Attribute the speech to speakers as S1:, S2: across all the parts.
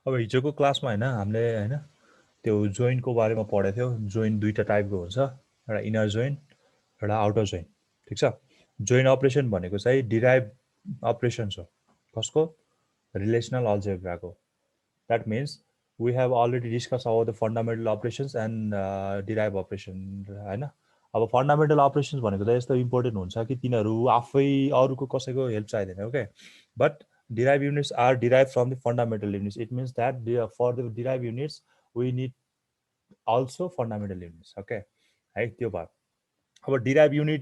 S1: अब हिजोको क्लासमा हैन हामीले हैन त्यो जोइन्टको बारेमा पढेको थियौ। जोइन्ट दुईटा टाइपको हुन्छ, एउटा इनर जोइन्ट, एउटा आउटर जोइन्ट। ठीक छ। जोइन्ट अपरेसन भनेको चाहिँ डिराइभ अपरेसन्स हो। कसको? रिलेसनल अल्जेब्राको। That means we have already discuss about the fundamental operations and derive operation हैन। अब फन्डामेन्टल अपरेसन्स भनेको त यस्तो इम्पोर्टेन्ट हुन्छ कि तिनीहरू आफै अरूको कसैको हेल्प चाहिँदैन। Okay, but derived units are derived from the fundamental units. It means that for the derived units we need also fundamental units. Okay, है त्यो भयो। अब derived unit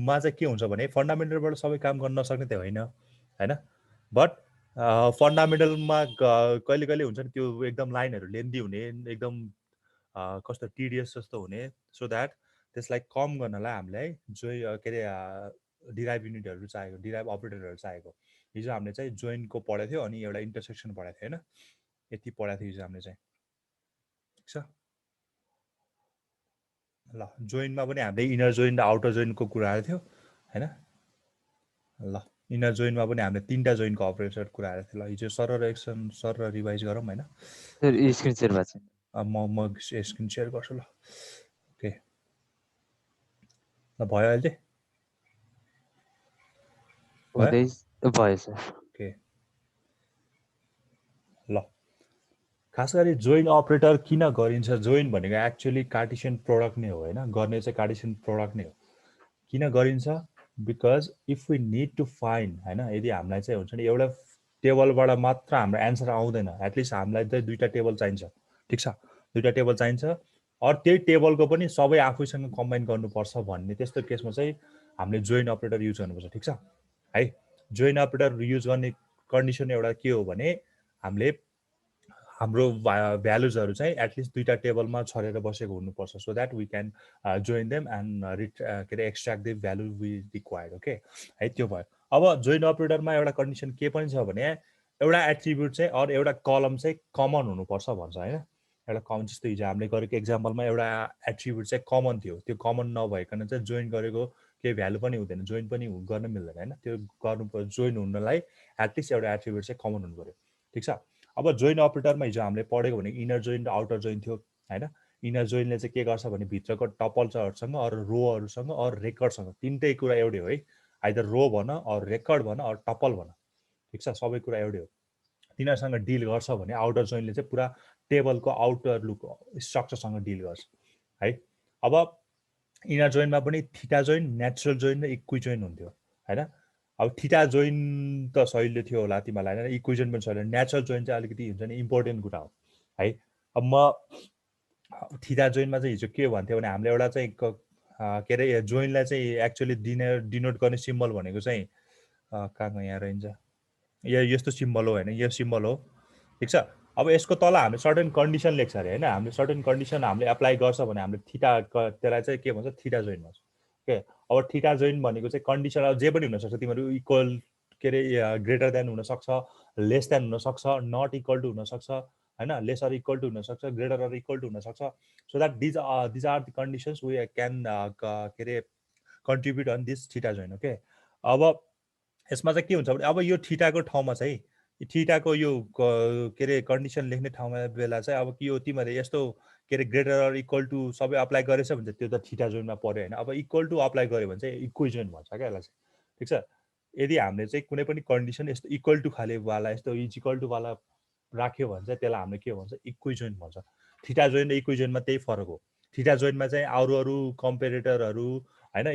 S1: मा चाहिँ के हुन्छ भने फन्डामेन्टलबाट सबै काम गर्न नसक्ने त होइन हैन, बट फन्डामेन्टलमा कहिले कहिले हुन्छ नि त्यो एकदम लाइनहरू लेन्दी हुने, एकदम कस्तो टिडियस जस्तो हुने। सो द्याट त्यसलाई कम गर्नलाई हामीलाई जो के अरे डिराइभ युनिटहरू चाहिएको, डिराइभ अपरेटरहरू चाहिएको। हिजो हामीले चाहिँ जोइन्टको पढेको थियो अनि एउटा इन्टरसेक्सन पढाएको थियो हैन। यति पढाएको थियो हिजो हामीले चाहिँ। ठिक छ। ल जोइन्टमा पनि हामीले इनर जोइन्ट आउटर जोइन्टको कुरा आएको थियो हैन। ल इनर जोइन्टमा पनि हामीले तीनटा जोइन्टको अपरेटर कुरा आएको थियो। ल हिजो सर र एकसन सर र रिभाइज गरौँ हैन।
S2: सर स्क्रिन शेयर भएको छ।
S1: म स्क्रिन सेयर गर्छु ल। ओके, ल भयो अहिले?
S2: भयो सर।
S1: ओके, ल खास गरी जोइन्ट अपरेटर किन गरिन्छ? जोइन्ट भनेको एक्चुअली कार्टेसियन प्रोडक्ट नै हो हैन, गर्ने चाहिँ कार्टेसियन प्रोडक्ट नै हो। किन गरिन्छ? Because if we need to find हैन, यदि हामीलाई चाहिँ हुन्छ नि एउटा टेबलबाट मात्र हाम्रो एन्सर आउँदैन, एटलिस्ट हामीलाई चाहिँ दुईटा टेबल चाहिन्छ। ठिक छ, दुईटा टेबल चाहिन्छ, अरू त्यही टेबलको पनि सबै आफैसँग कम्बाइन गर्नुपर्छ भन्ने त्यस्तो केसमा चाहिँ हामीले जोइन्ट अपरेटर युज गर्नुपर्छ। ठिक छ है। जोइन्ट अपरेटर युज गर्ने कन्डिसन एउटा के हो भने हामीले हाम्रो भ्यालुजहरू चाहिँ एटलिस्ट दुईटा टेबलमा छरेर बसेको हुनुपर्छ, so that we can join them and के अरे extract the value we required. Okay है, त्यो भयो। अब जोइन्ट अपरेटरमा एउटा कन्डिसन के पनि छ भने एउटा एट्रिब्युट चाहिँ अरू एउटा कलम चाहिँ कमन हुनुपर्छ भन्छ होइन। एउटा कमन, जस्तो हिजो हामीले गरेको एक्जाम्पलमा एउटा एट्रिब्युट चाहिँ कमन थियो, त्यो कमन नभइकन चाहिँ जोइन गरेको केही भ्यालु पनि हुँदैन, जोइन पनि गर्न मिल्दैन होइन। त्यो गर्नु जोइन हुनलाई एटलिस्ट एउटा एट्रिब्युट चाहिँ कमन हुनु पऱ्यो। ठिक छ। अब जोइन्ट अपरेटरमा हिजो हामीले पढेको भने इनर जोइन्ट आउटर जोइन्ट थियो होइन। इनर जोइन्टले चाहिँ के गर्छ भने भित्रको टपल्सहरूसँग अरू रोहरूसँग अरू रेकर्डसँग, तिनटै कुरा एउटै हो है। आइदर रो भन अरू रेकर्ड भन अरू टपल भन, ठिक छ, सबै कुरा एउटै हो। तिनीहरूसँग डिल गर्छ भने आउटर जोइन्टले चाहिँ पुरा टेबलको आउटर लुक स्ट्रक्चरसँग डिल गर्छ है। अब इनर जोइन्टमा पनि थीटा जोइन्ट, नेचुरल जोइन्ट र इक्वी जोइन्ट हुन्थ्यो होइन। अब थीटा जोइन्ट त सहिले थियो होला तिमीहरूलाई होइन, इक्विजन पनि सहिले। नेचुरल जोइन्ट चाहिँ अलिकति हुन्छ नि इम्पोर्टेन्ट कुरा हो है। अब म थीटा जोइन्टमा चाहिँ हिजो के भन्थ्यो भने हामीले एउटा चाहिँ के अरे जोइन्टलाई चाहिँ एक्चुअली डिनोट गर्ने सिम्बल भनेको चाहिँ कहाँ यहाँ रहन्छ, यस्तो सिम्बल हो होइन, यो सिम्बल हो। ठिक छ। अब यसको तल हामीले सर्टेन कन्डिसन लेख्छ अरे होइन, हामीले सर्टेन कन्डिसन हामीले एप्लाई गर्छ भने हामीले थीटा त्यसलाई चाहिँ के भन्छ, थीटा जोइन्ट भन्छ। ओके, अब थीटा जोइन्ट भनेको चाहिँ कन्डिसन अब जे पनि हुनसक्छ, तिमीहरू इक्वल के अरे ग्रेटर देन हुनसक्छ, लेस देन हुनसक्छ, नट इक्वल टु हुनसक्छ होइन, लेस अर इक्वल टु हुनसक्छ, ग्रेटर अर इक्वल टु हुनसक्छ। So that these are the conditions we can के अरे contribute on this theta join. Okay, अब यसमा चाहिँ के हुन्छ भने अब यो थीटाको ठाउँमा चाहिँ थीटाको यो के अरे कन्डिसन लेख्ने ठाउँमा बेला चाहिँ अब यो तिमीहरूले यस्तो के अरे ग्रेटर अर इक्वल टु सबै अप्लाई गरेछ भने चाहिँ त्यो त थीटा जोइन्टमा पऱ्यो होइन। अब इक्वल टु अप्लाई गऱ्यो भने चाहिँ इक्वी जोइन्ट भन्छ क्या यसलाई चाहिँ। ठिक छ। यदि हामीले चाहिँ कुनै पनि कन्डिसन यस्तो इक्वल टु खालेवाला यस्तो इज इक्वल टुवाला राख्यो भने चाहिँ त्यसलाई हामीले के भन्छ, इक्वी जोइन्ट भन्छ। थीटा जोइन्ट र इक्वी जोइन्टमा त्यही फरक हो। थीटा जोइन्टमा चाहिँ अरू अरू कम्पेरेटरहरू होइन,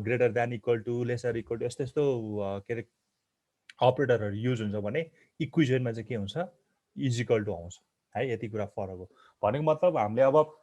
S1: greater than equal to, lesser equal to यस्तो यस्तो के अरे अपरेटरहरू युज हुन्छ भने इक्वी जोइन्टमा चाहिँ के हुन्छ, इज इक्वल टु आउँछ है। यति कुरा फरक हो भनेको मतलब हामीले अब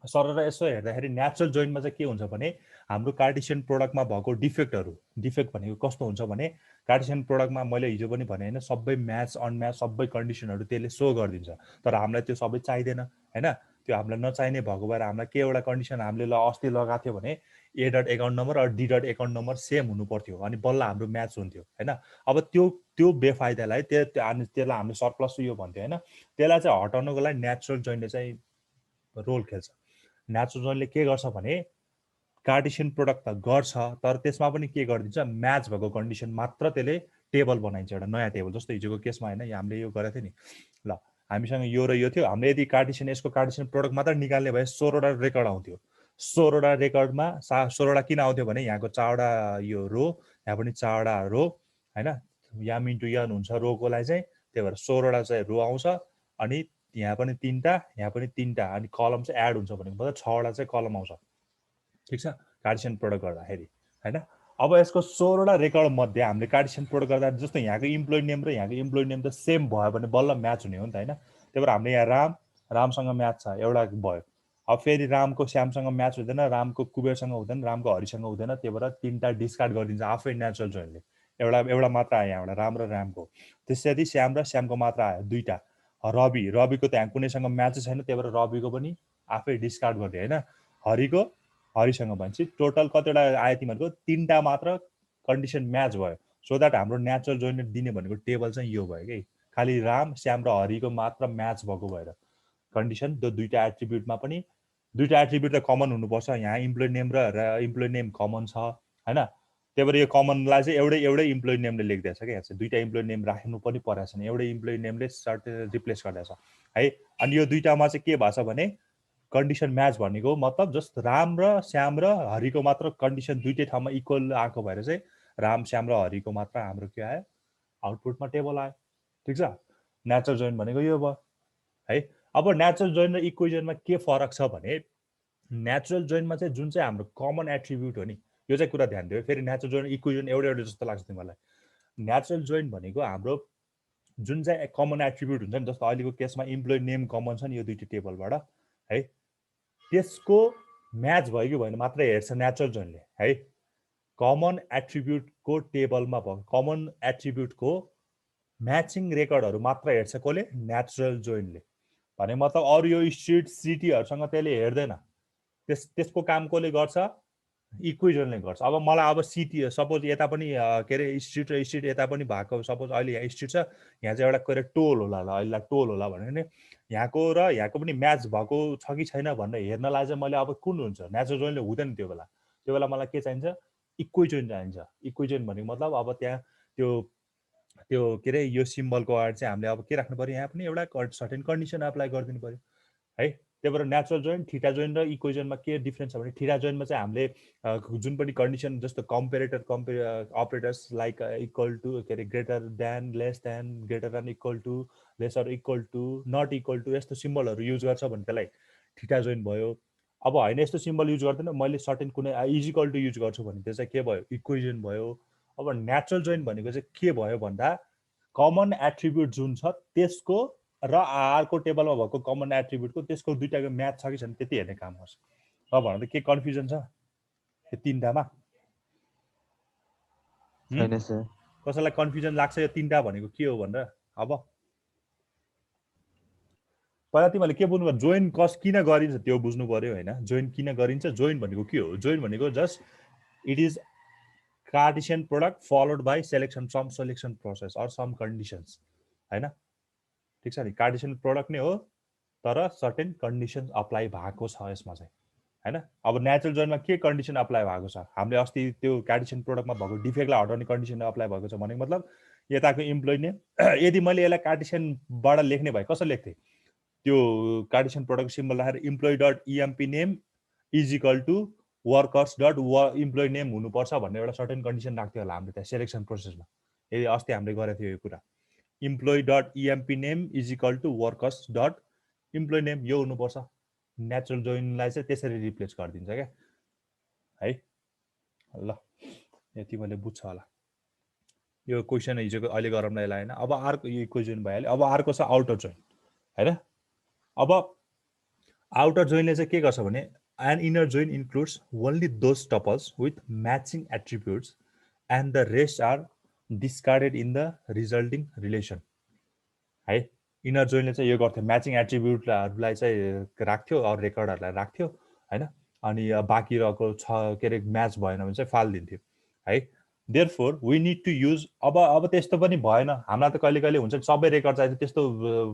S1: सरर यसो हेर्दाखेरि नेचुरल जोइन्टमा चाहिँ के हुन्छ भने हाम्रो कार्टेसियन प्रोडक्टमा भएको डिफेक्टहरू, डिफेक्ट भनेको कस्तो हुन्छ भने कार्टेसियन प्रोडक्टमा मैले हिजो पनि भने होइन, सबै म्याच अनम्याच सबै कन्डिसनहरू त्यसले सो गरिदिन्छ, तर हामीलाई त्यो सबै चाहिँदैन होइन। त्यो हामीलाई नचाहिने भएको भएर हामीलाई के एउटा कन्डिसन हामीले अस्ति लगाएको थियो भने ए डट एकाउन्ट नम्बर र D dot account number same हुनु पर्थ्यो अनि बल्ल हाम्रो म्याच हुन्थ्यो होइन। अब त्यो बेफाइदालाई त्यसलाई हामीले सरप्लस यो भन्थ्यो होइन। त्यसलाई चाहिँ हटाउनको लागि नेचुरल जोइन्टले चाहिँ रोल खेल्छ। नेचुरल जोइन्टले के गर्छ भने कार्टेसियन प्रोडक्ट त गर्छ, तर त्यसमा पनि के गरिदिन्छ, म्याच भएको कन्डिसन मात्र त्यसले टेबल बनाइन्छ, एउटा नयाँ टेबल। जस्तो हिजोको केसमा होइन हामीले यो गरेको थियो नि। ल हामीसँग यो र यो थियो, हामीले यदि कार्टेसियन यसको कार्टेसियन प्रोडक्ट मात्र निकाल्ने भए 16वटा रेकर्ड आउँथ्यो। 16वटा रेकर्डमा 16वटा किन आउँथ्यो भने यहाँको 4वटा यो रो, यहाँ पनि 4वटा रो हैन, याम इन्टु यन हुन्छ रोको लागि चाहिँ, त्यही भएर 16वटा चाहिँ रो आउँछ, अनि यहाँ पनि 3टा, यहाँ पनि 3टा, अनि कलम चाहिँ एड हुन्छ भनेको मतलब 6वटा चाहिँ कलम आउँछ। ठिक छ, कार्टेसियन प्रोडक्ट गर्दाखेरि हैन। अब यसको 16वटा रेकर्ड मध्ये हामीले कार्टेसियन प्रोडक्ट गर्दा जस्तो यहाँको इम्प्लोइ नेम र यहाँको इम्प्लोइ नेम त सेम भयो भने बल्ल म्याच हुने हो नि त हैन। त्यही भएर हामीले यहाँ रामसँग म्याच छ, एउटा भयो। अब फेरि रामको श्यामसँग म्याच हुँदैन, रामको कुबेरसँग हुँदैन, रामको हरिसँग हुँदैन, त्यही भएर 3टा डिस्कार्ड गरिदिन्छ आफै नेचुरल जोइनले। एउटा मात्र आयो यहाँबाट राम र रामको। त्यसरी श्याम र श्यामको मात्र आयो 2टा। रविको त्यहाँ कुनैसँग म्याचै छैन, त्यही भएर रविको पनि आफै डिस्कार्ड गरिदियो हैन। हरिसँग भनेपछि टोटल कतिवटा आयो तिमीहरूको? 3टा मात्र कन्डिसन म्याच भयो। सो द्याट हाम्रो नेचुरल जोइन दिने भनेको टेबल चाहिँ यो भयो कि खालि राम श्याम र हरिको मात्र म्याच भएको भएर कन्डिसन त्यो 2टा एट्रिब्युटमा पनि 2टा एट्रिब्युट त कमन हुनुपर्छ। यहाँ इम्प्लोइ नेम र इम्प्लोइ नेम कमन छ हैन। त्यही भएर यो कमनलाई चाहिँ एउटै इम्प्लोइ नेमले लेख्दैछ क्या, यहाँ चाहिँ 2टा इम्प्लोइ नेम राख्नु पनि परेको छैन, एउटै इम्प्लोइ नेमले सर्ट रिप्लेस गर्दैछ है। अनि यो 2टामा चाहिँ के भएको छ भने कन्डिसन म्याच भनेको मतलब जस्ट राम र श्याम र हरिको मात्र कन्डिसन 2टै ठाउँमा इक्वल आएको भएर चाहिँ राम श्याम र हरिको मात्र हाम्रो के आयो? आउटपुटमा टेबल आयो। ठिक छ, नेचुरल जोइन भनेको यो भयो है। अब नेचुरल जोइन र इक्वेजनमा के फरक छ भने नेचुरल जोइनमा चाहिँ जुन चाहिँ हाम्रो कमन एट्रिब्युट हो नि, यो चाहिँ कुरा ध्यान दियो। फेरि नेचुरल जोइन इक्वेजन एउटै जस्तो लाग्छ तिमीलाई। नेचुरल जोइन भनेको हाम्रो जुन चाहिँ कमन एट्रिब्युट हुन्छ नि, जस्तो अहिलेको केसमा इम्प्लोइ नेम कमन छ नि यो 2टी टेबलबाट है, त्यसको म्याच भयो कि भएन मात्रै हेर्छ नेचुरल जोइनले है। कमन एट्रिब्युटको टेबलमा भएको कमन एट्रिब्युटको म्याचिङ रेकर्डहरू मात्र हेर्छ कसले? नेचुरल जोइनले। भने मतलब अरू यो स्ट्रिट सिटीहरूसँग त्यसले हेर्दैन। त्यसको काम कसले गर्छ? इक्वेजनले गर्छ। अब मलाई अब सिटी सपोज यता पनि के अरे स्ट्रिट र स्ट्रिट यता पनि भएको, सपोज अहिले यहाँ स्ट्रिट छ, यहाँ चाहिँ एउटा के अरे टोल होला ल, अहिले टोल होला भने नि यहाँको र यहाँको पनि म्याच भएको छ कि छैन भनेर हेर्नलाई चाहिँ मैले अब कुन हुन्छ? नेचुरल जोइनले हुँदैन त्यो बेला मलाई के चाहिन्छ? इक्वेजन चाहिन्छ। इक्वेजन भनेको मतलब अब त्यहाँ त्यो के अरे यो सिम्बलको अगाडि चाहिँ हामीले अब के राख्नु पर्यो? यहाँ पनि एउटा सर्टेन कन्डिसन अप्लाई गरिदिनु पर्यो है। त्यही भएर नेचुरल जोइन, थीटा जोइन र इक्वेजनमा के डिफ्रेन्स छ भने थीटा जोइनमा चाहिँ हामीले जुन पनि कन्डिसन जस्तो अपरेटर्स लाइक इक्वल टु के अरे greater than, less than, greater than equal to, lesser equal to, not equal to, यस्तो सिम्बलहरू युज गर्छ भने त्यसलाई थीटा जोइन भयो। अब होइन यस्तो सिम्बल युज गर्दैन, मैले सर्टेन कुनै इजिकल टु युज गर्छु भने त्यो चाहिँ के भयो? इक्वेजन भयो। अब नेचुरल जोइन भनेको चाहिँ के भयो भन्दा कमन एट्रिब्युट जुन छ त्यसको र अर्को टेबलमा भएको कमन एट्रिब्युटको त्यसको 2टाको म्याच छ कि छैन त्यति हेर्ने काम गर्छ। अब भन्दा के कन्फ्युजन छ यो 3टामा?
S2: छैन सर।
S1: कसैलाई कन्फ्युजन लाग्छ यो 3टा भनेको के हो भनेर? अब पहिला तिमीहरूले के बुझ्नु पर्यो? जोइन किन गरिन्छ त्यो बुझ्नु पर्यो होइन। जोइन किन गरिन्छ? जोइन भनेको के हो? जोइन भनेको just it is cartesian product followed by selection, some selection process or some conditions हैन। ठिक छ नि, कार्टेसियन प्रोडक्ट नै हो तर सर्टेन कन्डिसन अप्लाई भएको छ यसमा चाहिँ हैन। अब नेचुरल जोइनमा के कन्डिसन अप्लाई भएको छ? हामीले अस्ति त्यो कार्टेसियन प्रोडक्टमा भएको डिफेक्टलाई हटाउने कन्डिसन अप्लाई भएको छ भनेको मतलब यताको इम्प्लोइ नेम यदि मैले यसलाई कार्टेसियनबाट लेख्ने भए कसरी लेख्थेँ? त्यो कार्टेसियन प्रोडक्ट सिम्बल राखेर employee dot EMP name is equal to workers dot employee name हुनुपर्छ भन्ने एउटा सर्टेन कन्डिसन राख्थ्यो होला हामीले त्यहाँ सेलेक्सन प्रोसेसमा। यदि अस्ति हामीले गरेको थियो यो कुरा, employee dot EMP name is equal to workers dot employee name यो हुनुपर्छ। नेचुरल जोइनलाई चाहिँ त्यसरी रिप्लेस गरिदिन्छ क्या है। ल यति मैले बुझ्छ होला। यो क्वेसन हिजोको अहिले गरौँ न यसलाई होइन। अब अर्को यो इक्वेसन भइहाल्यो। अब अर्को छ आउटर जोइन होइन। अब आउटर जोइनले चाहिँ के गर्छ भने an inner join includes only those tuples with matching attributes and the rest are discarded in the resulting relation है। इनर जोइनले चाहिँ यो गर्थ्यो, म्याचिङ एट्रिब्युटहरूलाई चाहिँ राख्थ्यो अरू रेकर्डहरूलाई राख्थ्यो होइन। अनि बाँकी रहेको छ के अरे म्याच भएन भने चाहिँ फालिदिन्थ्यो है। Therefore we need to use अब त्यस्तो पनि भएन हामीलाई त कहिले कहिले हुन्छ सबै रेकर्ड चाहिन्छ, त्यस्तो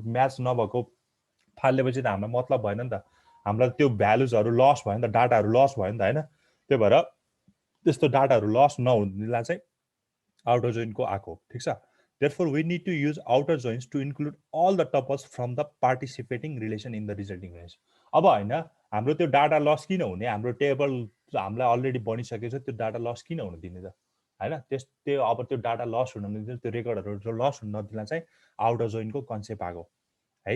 S1: म्याच नभएको फालिदिएपछि त हामीलाई मतलब भएन नि त, हामीलाई त्यो भ्यालुजहरू लस भयो नि त, डाटाहरू लस भयो नि त होइन। त्यही भएर त्यस्तो डाटाहरू लस नहुनेलाई चाहिँ आउटर जोइनको आएको। ठिक छ, Therefore, we need to use outer joins to include all the tuples from the participating relation in the resulting relation. अब होइन हाम्रो त्यो डाटा लस किन हुने, हाम्रो टेबल हामीलाई अलरेडी बनिसकेको छ, त्यो डाटा लस किन हुन दिने त होइन, त्यो अब त्यो डाटा लस हुन नदिन्छ, त्यो रेकर्डहरू लस हुन नदिँदा चाहिँ आउटर जोइनको कन्सेप्ट आएको है.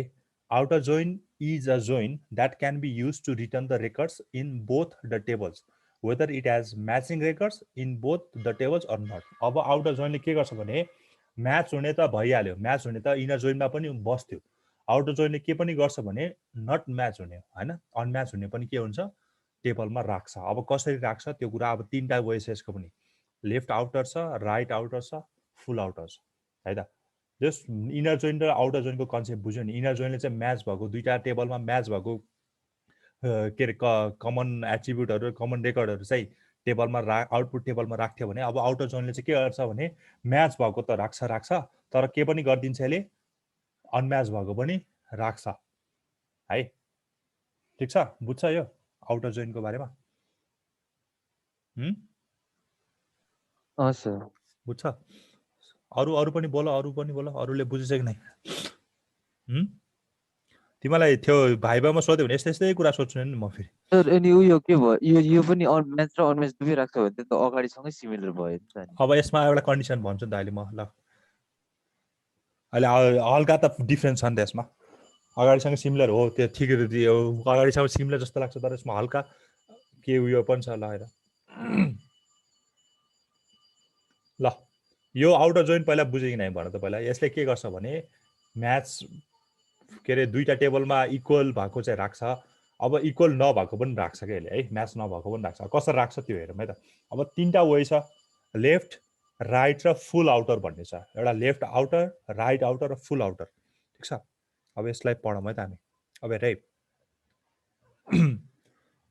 S1: Outer join is a join that can be used to return the records in both the tables, whether it has matching records in both the tables or not. अब outer join ले के गर्छ भने match हुने त भइहाल्यो, match हुने त इनर जोइनमा पनि बस्थ्यो. आउटर जोइनले के पनि गर्छ भने नट म्याच हुने होइन, अनम्याच हुने पनि के हुन्छ, टेबलमा राख्छ. अब कसरी राख्छ त्यो कुरा अब तीनटा वेज छ यसको पनि, लेफ्ट आउटर छ, राइट आउटर छ, फुल आउटर छ है त. जस्ट इनर जोइन र आउटर जोइनको कन्सेप्ट बुझ्यो नि. इनर जोइनले चाहिँ म्याच भएको दुईवटा टेबलमा म्याच भएको के अरे कमन एट्रिब्युटहरू, कमन रेकर्डहरू चाहिँ टेबलमा आउटपुट टेबलमा राख्थ्यो भने अब आउटर जोइनले चाहिँ के गर्छ भने म्याच भएको त राख्छ तर के पनि गरिदिन्छ यसले, अनम्याच भएको पनि राख्छ है. ठिक छ, बुझ्छ यो आउटर जोइनको बारेमा?
S2: सर
S1: बुझ्छ? अरू पनि बोल, अरूले बुझेछ कि नै? तिमीलाई थियो भाइबामा सोध्यो भने यस्तै कुरा सोध्छु नि म फेरि.
S2: सर अनि उयो के भयो, यो पनि म्याच र अनम्याच दुवै राख्छ भने त अगाडिसँगै सिमिलर भयो नि त.
S1: अब यसमा एउटा कन्डिसन भन्छु नि त अहिले म, ल अहिले हल्का त डिफ्रेन्स छ नि त यसमा. अगाडिसँग सिमिलर हो, त्यो ठिकै हो, अगाडिसँग सिमिलर जस्तो लाग्छ, तर यसमा हल्का के उयो पनि छ. ल हेर, ल यो आउटर जोइन पहिला बुझ्यो कि नै भन त पहिला. यसले के गर्छ भने म्याच के अरे दुईवटा टेबलमा इक्वल भएको चाहिँ राख्छ, अब इक्वल नभएको पनि राख्छ क्या यसले है, म्याच नभएको पनि राख्छ. कसरी राख्छ त्यो हेरौँ है त. अब तीनटा वे छ, लेफ्ट, राइट र फुल आउटर भन्ने छ. एउटा लेफ्ट आउटर, राइट आउटर र फुल आउटर. ठिक छ, अब यसलाई पढौँ है त हामी. अब हेर है,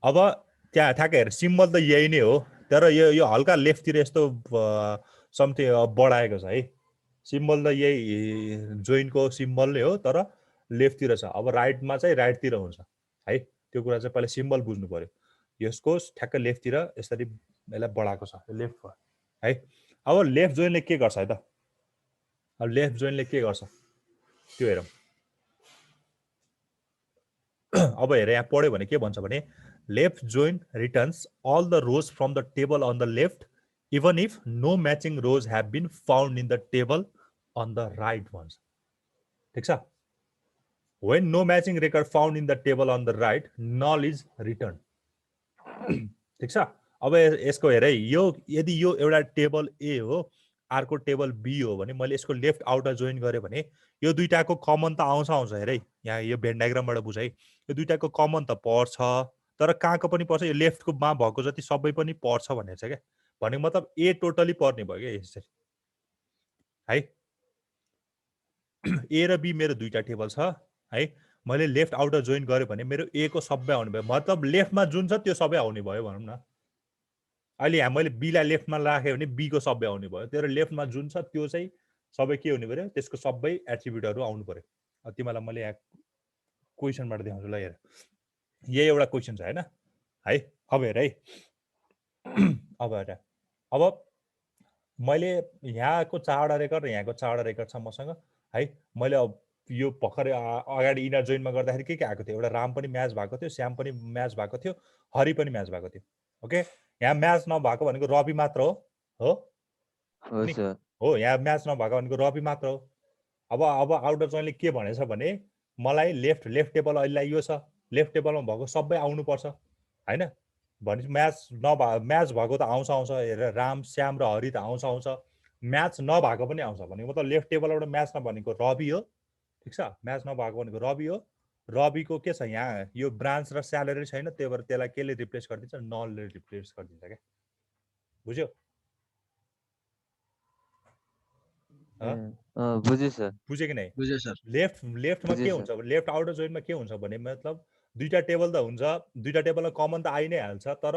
S1: अब त्यहाँ ठ्याक्कै हेर, सिम्बल त यही नै हो, तर यो हल्का लेफ्टतिर यस्तो समथिङ बढाएको छ है. सिम्बल त यही जोइनको सिम्बल नै हो, तर लेफ्टतिर छ. अब राइटमा चाहिँ राइटतिर हुन्छ है, त्यो कुरा चाहिँ पहिला सिम्बल बुझ्नु पर्यो. यसको ठ्याक्कै लेफ्टतिर यसरी यसलाई बढाएको छ, लेफ्ट भयो है. अब लेफ्ट जोइनले के गर्छ है त, अब लेफ्ट जोइनले के गर्छ त्यो हेरौँ. अब हेर, यहाँ पढ्यो भने के भन्छ भने left join returns all the rows from the table on the left even if no matching rows have been found in the table on the right भन्छ. ठिक छ, when no matching record found in the table on the right, null is returned. ठिक छ, अब यसको हेर है, यो यदि यो एउटा टेबल ए हो, अर्को टेबल बी हो भने मैले यसको लेफ्ट आउटर जोइन गरेँ भने यो दुईटाको कमन त आउँछ हेर है. यहाँ यो भेन डायग्रामबाट बुझ है, यो दुईटाको कमन त पर्छ, तर कहाँको पनि पर्छ, यो लेफ्टको मा भएको जति सबै पनि पर्छ भनेको छ क्या. भनेको मतलब ए टोटली पर्ने भयो क्या यसरी है. ए र बी मेरो दुईटा टेबल छ है, मैले लेफ्ट आउटर जोइन गरेँ भने मेरो ए को सबै आउने भयो, मतलब लेफ्टमा जुन छ त्यो सबै आउने भयो भनौँ न. अहिले यहाँ मैले बीलाई लेफ्टमा राखेँ भने बीको सबै आउने भयो, तर लेफ्टमा जुन छ त्यो चाहिँ सबै के हुने पर्यो, त्यसको सबै एट्रिब्युटहरू आउनु पर्यो. तिमीलाई मैले यहाँ क्वेसनबाट देखाउँछु ल हेर, यही एउटा क्वेसन छ होइन है. अब हेर है, अब हेर, अब मैले यहाँको 4वटा रेकर्ड र यहाँको 4वटा रेकर्ड छ मसँग है. मैले अब यो भर्खरै अगाडि इनर जोइनमा गर्दाखेरि के आएको थियो, एउटा राम पनि म्याच भएको थियो, श्याम पनि म्याच भएको थियो, हरि पनि म्याच भएको थियो. ओके, यहाँ म्याच नभएको भनेको रवि मात्र हो हो, यहाँ म्याच नभएको भनेको रवि मात्र हो. अब आउटर जोइनले के भनेछ भने मलाई लेफ्ट टेबल अहिले यो छ, लेफ्ट टेबलमा भएको सबै आउनुपर्छ होइन. भनेपछि म्याच भएको त आउँछ हेरेर, राम श्याम र हरि त आउँछ, म्याच नभएको पनि आउँछ. भनेको मतलब लेफ्ट टेबलबाट म्याच नभनेको रवि हो. ठिक छ, म्याच नभएको भनेको रवि हो. रविको के छ यहाँ, यो ब्रान्च र स्यालेरी छैन, त्यही भएर त्यसलाई केले रिप्लेस गरिदिन्छ, नलले रिप्लेस गरिदिन्छ क्या. बुझ्यो? बुझ्यो कि नै? लेफ्टमा के हुन्छ, लेफ्ट आउटर जोइनमा के हुन्छ भने मतलब दुईटा टेबल त हुन्छ, दुईटा टेबलमा कमन त आइ नै हाल्छ, तर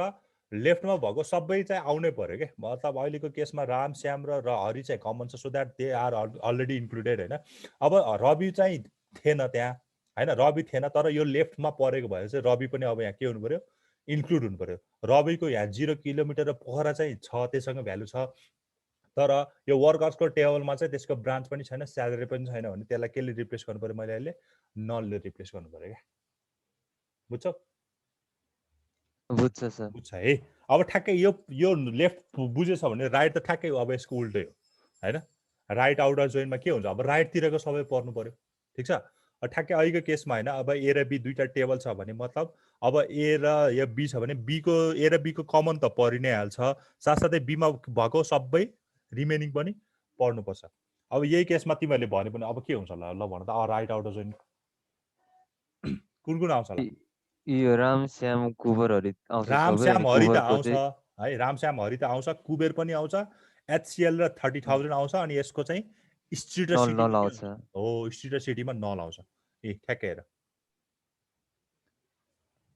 S1: लेफ्टमा भएको सबै चाहिँ आउनै पर्यो क्या. मतलब अहिलेको केसमा राम श्याम र हरि चाहिँ कमन छ, so that they are already included होइन. अब रवि चाहिँ थिएन त्यहाँ होइन, रवि थिएन, तर यो लेफ्टमा परेको भएर चाहिँ रवि पनि अब यहाँ के हुनु पर्यो, इन्क्लुड हुनु पर्यो. रविको यहाँ 0 किलोमिटर र पोखरा चाहिँ छ, त्यससँग भ्यालु छ. तर यो वर्कर्सको टेबलमा चाहिँ त्यसको ब्रान्च पनि छैन, स्यालेरी पनि छैन भने त्यसलाई केले रिप्लेस गर्नु पर्यो, मैले अहिले नलले रिप्लेस गर्नु पर्यो क्या। बुझ्छौ?
S2: बुझ्छ सर।
S1: बुझ्छ है। अब ठ्याक्कै यो लेफ्ट बुझेछ भने राइट त ठ्याक्कै अब यसको उल्टै हो होइन। राइट आउटर जोइनमा के हुन्छ, अब राइटतिरको सबै पर्नु पर्यो, ठिक छ। ठ्याक्कै अहिलेको केसमा होइन, अब ए र बी दुईवटा टेबल छ भने मतलब अब ए र यो बी छ भने बीको ए र बीको कमन त परि नै हाल्छ, साथसाथै बीमा भएको सबै रिमेनिङ पनि पढ्नुपर्छ। अब यही केसमा तिमीहरूले भन्यो भने अब के हुन्छ ल भन त, राइट आउटर जोइन कुन कुन आउँछ ल?
S2: यो राम श्याम कुबरहरू आउँछ
S1: राम
S2: सबै,
S1: श्याम
S2: अनि
S1: हरि त
S2: कुबरको
S1: आउँछ
S2: चाहिँ
S1: है, राम श्याम हरि त आउँछ, कुबेर पनि आउँछ, एचसिएल र 30,000 आउँछ, अनि यसको चाहिँ स्ट्रिट र
S2: नल
S1: सिटीमा के
S2: आउँछ।
S1: हुन्छ? हो, स्ट्रिट र सिटीमा नल आउँछ। ए ठ्याक्कै हेर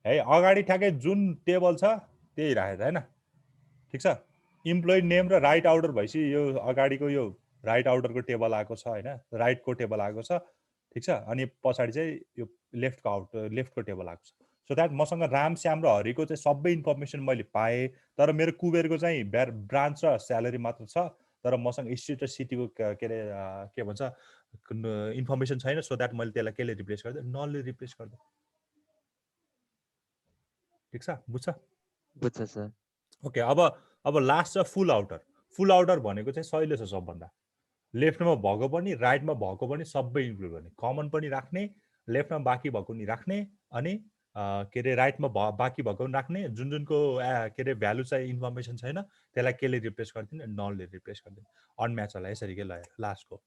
S1: है, अगाडि ठ्याक्कै जुन टेबल छ त्यही राखेको होइन, ठिक छ। इम्प्लोइ नेम र राइट आउटर भएपछि यो अगाडिको यो राइट आउटरको टेबल आएको छ होइन, राइटको टेबल आएको छ, ठिक छ। अनि पछाडि चाहिँ यो लेफ्टको टेबल आएको छ। सो द्याट मसँग राम श्याम र हरिको चाहिँ सबै इन्फर्मेसन मैले पाएँ, तर मेरो कुबेरको चाहिँ ब्रान्च र स्यालेरी मात्र छ, तर मसँग स्ट्रिट र सिटीको के अरे के भन्छ इन्फर्मेसन छैन। सो द्याट मैले त्यसलाई केले रिप्लेस गरिदिएँ, नलले रिप्लेस गरिदिएँ, ठिक छ, बुझ्छ?
S2: बुझ्छ सर।
S1: ओके, अब लास्ट छ फुल आउटर। फुल आउटर भनेको चाहिँ सहिले छ सबभन्दा, लेफ्टमा भएको पनि राइटमा भएको पनि सबै इन्क्लुड गर्ने, कमन पनि राख्ने, लेफ्टमा बाँकी भएको नि राख्ने, अनि के अरे राइटमा बाँकी भएको पनि राख्ने, जुन जुनको के अरे भ्यालु चाहिँ इन्फर्मेसन छैन त्यसलाई केले रिप्लेस गरिदिने, नलले रिप्लेस गरिदिने। अनम्याच होला यसरी के ल लास्टको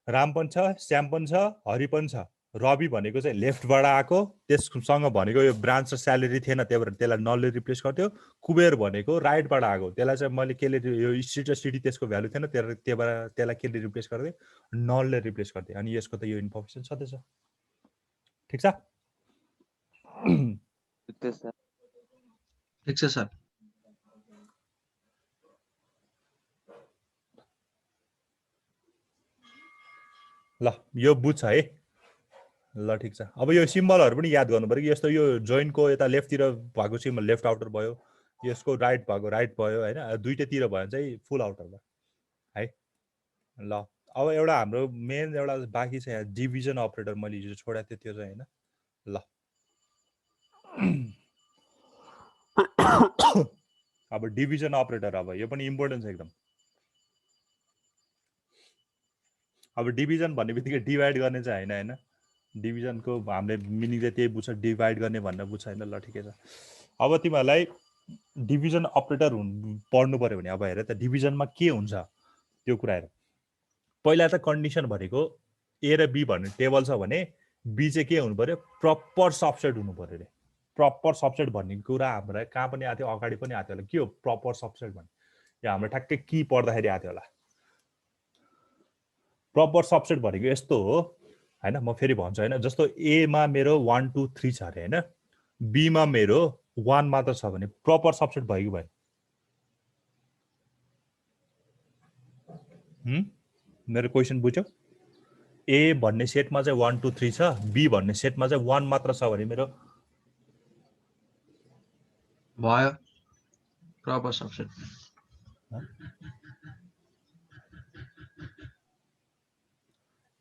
S1: राम पनि छ, श्याम पनि छ, हरि पनि छ, रवि भनेको चाहिँ लेफ्टबाट आएको, त्यससँग भनेको यो ब्रान्च र स्यालेरी थिएन, त्यही भएर त्यसलाई नलले रिप्लेस गर्थ्यो। कुबेर भनेको राइटबाट आएको, त्यसलाई चाहिँ मैले केले यो स्ट्रिट र सिटी त्यसको भ्यालु थिएन, त्यही भएर त्यसलाई केले रिप्लेस गरिदिएँ, नलले रिप्लेस गरिदिएँ। अनि यसको त यो इन्फर्मेसन छँदैछ, ठिक छ।
S3: ठिक छ सर।
S1: ल यो बुझ्छ है, ल ठिक छ। अब यो सिम्बलहरू पनि याद गर्नु पऱ्यो कि यस्तो यो जोइन्टको यता लेफ्टतिर भएको सिम्बल लेफ्ट आउटर भयो, यसको राइट भएको राइट भयो होइन, दुइटैतिर भयो भने चाहिँ फुल आउटर भयो है। ल अब एउटा हाम्रो मेन एउटा बाँकी छ यहाँ, डिभिजन अपरेटर मैले हिजो छोडेको थिएँ त्यो चाहिँ होइन। ल अब डिभिजन अपरेटर, अब यो पनि इम्पोर्टेन्ट छ एकदम। अब डिभिजन भन्ने बित्तिकै डिभाइड गर्ने चाहिँ होइन होइन, डिभिजनको हामीले मिनिङ चाहिँ त्यही बुझ्छ, डिभाइड गर्ने भनेर बुझ्छ होइन। ल ठिकै छ। अब तिमीहरूलाई डिभिजन अपरेटर पढ्नु पऱ्यो भने अब हेर त डिभिजनमा के हुन्छ त्यो कुरा हेर। पहिला त कन्डिसन भनेको ए र बी भन्ने टेबल छ भने बी चाहिँ के हुनु पऱ्यो, प्रपर सबसेट हुनु पऱ्यो अरे। प्रपर सबसेट भन्ने कुरा हामीलाई कहाँ पनि आएको थियो, अगाडि पनि आएको थियो होला। के हो प्रपर सबसेट भन्ने, यो हाम्रो ठ्याक्कै की पढ्दाखेरि आएको थियो होला। प्रपर सबसेट भनेको यस्तो हो होइन, म फेरि भन्छु होइन, जस्तो एमा मेरो 1 2 3 छ अरे होइन, बीमा मेरो 1 मात्र छ भने प्रपर सबसेट भयो कि भएन? मेरो क्वेसन बुझ्यौ? ए भन्ने सेटमा चाहिँ 1 2 3 छ, बी भन्ने सेटमा चाहिँ 1 मात्र छ भने मेरो
S3: भयो प्रपर सबसेट।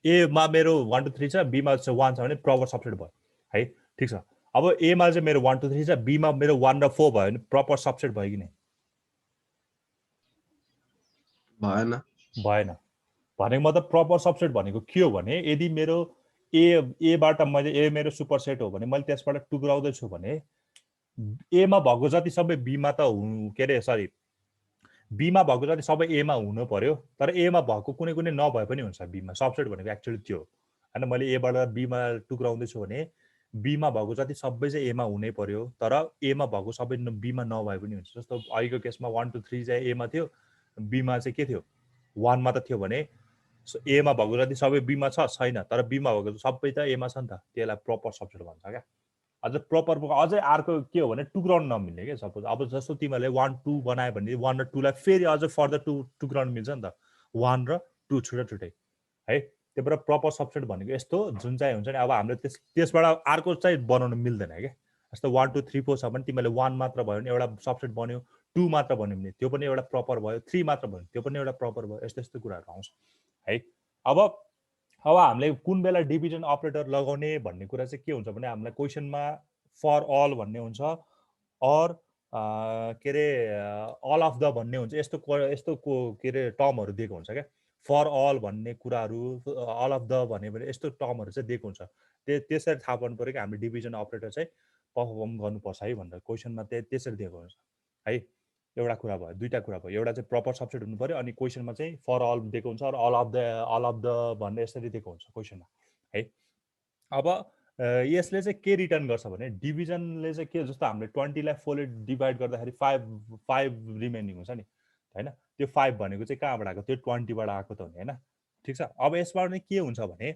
S1: एमा मेरो 1 2 3 छ, बीमा चाहिँ 1 छ भने प्रपर सबसेट भयो है, ठिक छ। अब एमा चाहिँ मेरो 1 2 3 छ, बीमा मेरो 1 र 4 भयो भने प्रपर सबसेट भयो कि नै?
S3: भएन।
S1: भएन। भनेको मतलब प्रपर सबसेट भनेको के हो भने, यदि मेरो एबाट मैले ए मेरो सुपर सेट हो भने मैले त्यसबाट टुक्राउँदैछु भने एमा भएको जति सबै बीमा त के अरे सरी बीमा भएको जति सबै एमा हुनु पर्यो, तर एमा भएको कुनै कुनै नभए पनि हुन्छ बीमा। सबसेट भनेको एक्चुअली त्यो हो होइन। मैले एबाट बीमा टुक्राउँदैछु भने बीमा भएको जति सबै चाहिँ एमा हुनै पर्यो, तर एमा भएको सबै बीमा नभए पनि हुन्छ। जस्तो अहिलेको केसमा 1 2 3 चाहिँ एमा थियो, बीमा चाहिँ के थियो 1 मा त थियो भने एमा भएको जति सबै बीमा छ छैन, तर बीमा भएको सबै त एमा छ नि त, त्यसलाई प्रपर सबसेट भन्छ क्या। अझ प्रपर अझै अर्को के हो भने टुक्राउनु नमिल्ने क्या। सपोज अब जस्तो तिमीहरूले 1 2 बनायो भने 1 र 2 लाई फेरि अझ फर्दर टुक्राउनु मिल्छ नि त, 1 र 2 छुट्टै छुट्टै है। त्यही भएर प्रपर सबसेट भनेको यस्तो जुन चाहिँ हुन्छ नि, अब हामीले त्यसबाट अर्को चाहिँ बनाउनु मिल्दैन क्या। जस्तो 1 2 3 4 छ भने तिमीले 1 मात्र भयो भने एउटा सबसेट बन्यो, 2 मात्र भन्यो भने त्यो पनि एउटा प्रपर भयो, 3 मात्र भन्यो त्यो पनि एउटा प्रपर भयो, यस्तो यस्तो कुराहरू आउँछ है। अब हामीले कुन बेला डिभिजन अपरेटर लगाउने भन्ने कुरा चाहिँ के हुन्छ भने हामीलाई क्वेसनमा फर अल भन्ने हुन्छ अर के अरे अल अफ द भन्ने हुन्छ, यस्तो के अरे टर्महरू दिएको हुन्छ क्या। फर अल भन्ने कुराहरू, अल अफ द भन्यो भने यस्तो टर्महरू चाहिँ दिएको हुन्छ। त्यसरी थाहा पाउनु पऱ्यो कि हामीले डिभिजन अपरेटर चाहिँ पर्फर्म गर्नुपर्छ है भनेर क्वेसनमा त्यसरी दिएको हुन्छ है। एउटा कुरा भयो, दुईवटा कुरा भयो, एउटा चाहिँ प्रपर सब्सेट हुनु पऱ्यो अनि क्वेसनमा चाहिँ फर अल दिएको हुन्छ र अल अफ द भन्ने यसरी दिएको हुन्छ क्वेसनमा है। अब यसले चाहिँ के रिटर्न गर्छ भने डिभिजनले चाहिँ के, जस्तो हामीले 20 लाई 4 ले डिभाइड गर्दाखेरि 5 रिमेनिङ हुन्छ नि हैन, त्यो 5 भनेको चाहिँ कहाँबाट आएको, त्यो 20 बाट आएको त हो नि हैन। ठिक छ। अब यसबाट चाहिँ के हुन्छ भने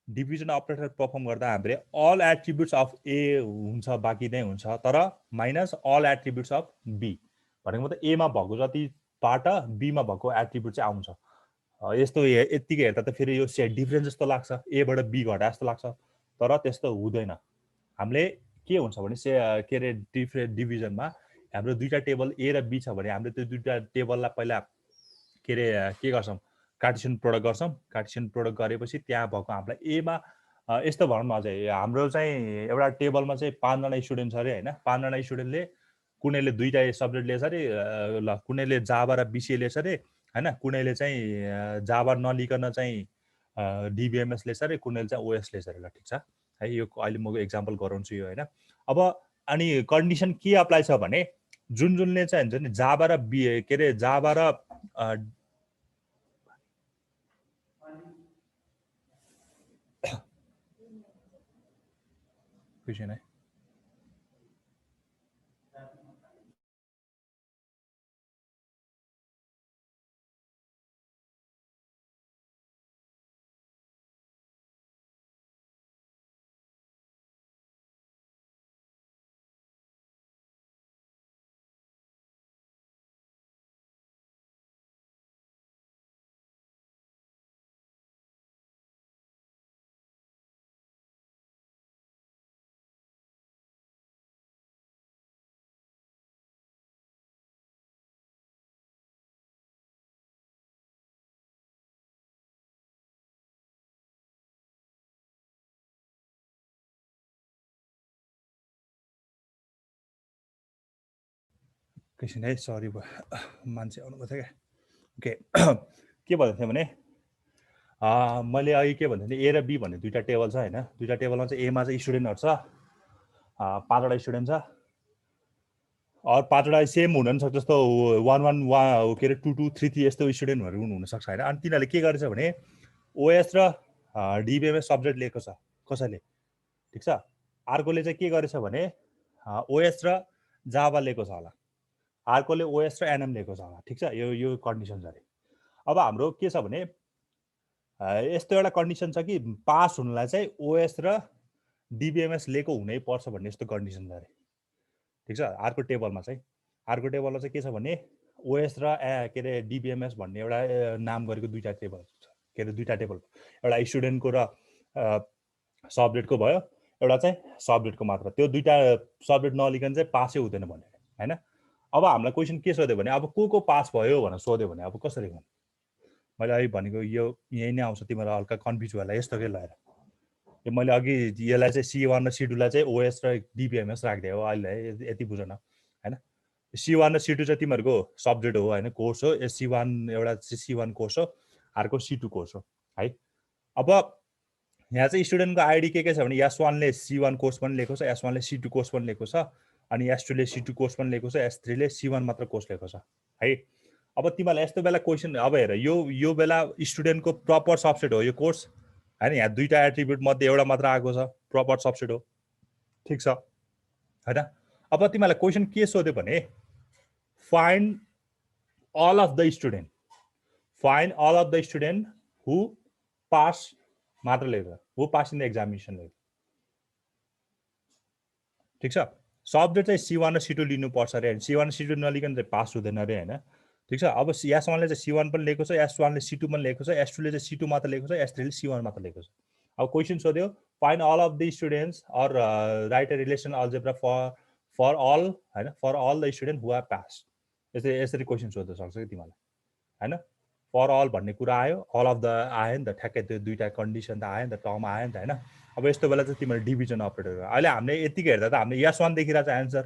S1: डिभिजन अपरेटर पर्फर्म गर्दा हामीले अल एट्रिब्युट्स अफ ए हुन्छ, बाँकी नै हुन्छ, तर minus all attributes of B भनेको मतलब ए मा भएको जतिबाट बी मा भएको एट्रिब्युट चाहिँ आउँछ। यस्तो यतिकै हेर्दा त फेरि यो सेट डिफरेन्स जस्तो लाग्छ, ए बाट बी घटा जस्तो लाग्छ, तर त्यस्तो हुँदैन। हामीले के हुन्छ भने के अरे डिभिजनमा हाम्रो दुईटा टेबल ए र बी छ भने हामीले त्यो दुईटा टेबललाई पहिला के अरे के गर्छौँ, कार्टेसियन प्रोडक्ट गर्छौँ। कार्टेसियन प्रोडक्ट गरेपछि त्यहाँ भएको हामीलाई ए मा यस्तो भनौँ न, अझै हाम्रो चाहिँ एउटा टेबलमा चाहिँ 5 जना स्टुडेन्ट छ अरे हैन। 5 जना स्टुडेन्टले कुनैले दुईटा सब्जेक्ट लिएछ अरे, ल कुनैले जाभा र बिसिए लिएछ अरे हैन, कुनैले चाहिँ जाभा नलिकन चाहिँ डिबिएमएस लिएछ अरे, कुनैले चाहिँ ओएस लिएछ अरे। ल ठिक छ है, यो अहिले म एक्जाम्पल गराउँछु यो हैन। अब अनि कन्डिसन के अप्लाई छ भने जुनले चाहिँ हुन्छ नि जाभा र के अरे जाभा र क्वेसन है क्वेसन है, सरी भयो मान्छे आउनुभएको थियो क्या। ओके के भन्दै थिएँ भने मैले अघि के भन्दै थिएँ, ए र बी भन्ने दुईटा टेबल छ हैन। दुईटा टेबलमा चाहिँ एमा चाहिँ स्टुडेन्टहरू छ, 5 वटा स्टुडेन्ट छ, अरू 5 वटा सेम हुन नि सक्छ, जस्तो 1 1 के अरे 2 2 3 3 यस्तो स्टुडेन्टहरू हुनसक्छ हैन। अनि तिनीहरूले के गरेछ भने ओएस र डिबिएमएस सब्जेक्ट लिएको छ कसैले, ठिक छ। अर्कोले चाहिँ के गरेछ भने ओएस र जाभा लिएको छ होला, अर्कोले ओएस र एनएम लिएको छ होला, ठिक छ। यो कन्डिसन छ अरे। अब हाम्रो के छ भने यस्तो एउटा कन्डिसन छ कि पास हुनलाई चाहिँ ओएस र डिबिएमएस लिएको हुनै पर्छ भन्ने यस्तो कन्डिसन छ अरे, ठिक छ। अर्को टेबलमा चाहिँ के छ भने ओएस र के अरे डिबिएमएस भन्ने एउटा नाम गरेको दुईटा टेबल छ, के अरे दुईटा टेबल, एउटा स्टुडेन्टको र सब्जेक्टको भयो, एउटा चाहिँ सब्जेक्टको मात्र। त्यो दुईटा सब्जेक्ट नलिकन चाहिँ पासै हुँदैन भन्ने हैन। अब हामीलाई क्वेसन के सोध्यो भने अब को पास भयो भनेर सोध्यो भने अब कसरी गर्नु। मैले अघि भनेको यो यही नै आउँछ, तिमीलाई हल्का कन्फ्युज भयो होला यस्तो के लगाएर। यो मैले अघि यसलाई चाहिँ C1 र C2लाई चाहिँ ओएस र डिबिएमएस राखिदिएँ हो अहिले, यति बुझ न हैन। C1 र C2 चाहिँ तिमीहरूको सब्जेक्ट हो हैन, कोर्स हो। C1 एउटा C1 कोर्स हो, अर्को C2 कोर्स हो है। अब यहाँ चाहिँ स्टुडेन्टको आइडी के छ भने S1 ले C1 कोर्स पनि लेखेको छ, S1 ले C2 कोर्स पनि लेखेको छ, अनि S2 ले C2 कोर्स पनि लेखेको छ, S3 ले C1 मात्र कोर्स लेखेको छ है। अब तिमीलाई यस्तो बेला क्वेसन, अब हेर यो बेला स्टुडेन्टको प्रपर सबसेट हो यो कोर्स हैन। यहाँ दुईटा एट्रिब्युट मध्ये एउटा मात्र आएको छ, प्रपर सबसेट हो, ठिक छ हैन। अब तिमीलाई क्वेसन के सोध्यो भने find all of the student, find all of the student who pass मात्र लेख्छ, who pass in the examination लेख्छ, ठिक छ। सब्जेक्ट चाहिँ C1 र C2 लिनुपर्छ अरे, C1 र C2 नलिकन चाहिँ पास हुँदैन अरे हैन, ठिक छ। अब S1 ले चाहिँ C1 पनि लेखेको छ, S1 ले C2 पनि लेखेको छ, S2 ले चाहिँ C2 मात्र लेखेको छ, S3 ले C1 मात्र लेखेको छ। अब क्वेसन सोध्यो find all of the students or write a relation algebra for all हैन, for all the student who are pass यसरी क्वेसन सोध्न सक्छ कि तिमीलाई हैन फर अल भन्ने कुरा आयो अल अफ द आयो नि त ठ्याक्कै त्यो दुईटा कन्डिसन त आयो नि त टर्म आयो नि त हैन अब यस्तो बेला चाहिँ तिमीले डिभिजन अपरेटर अहिले हामीले यतिकै हेर्दा त हामीले S1 देखिरहेको छ एन्सर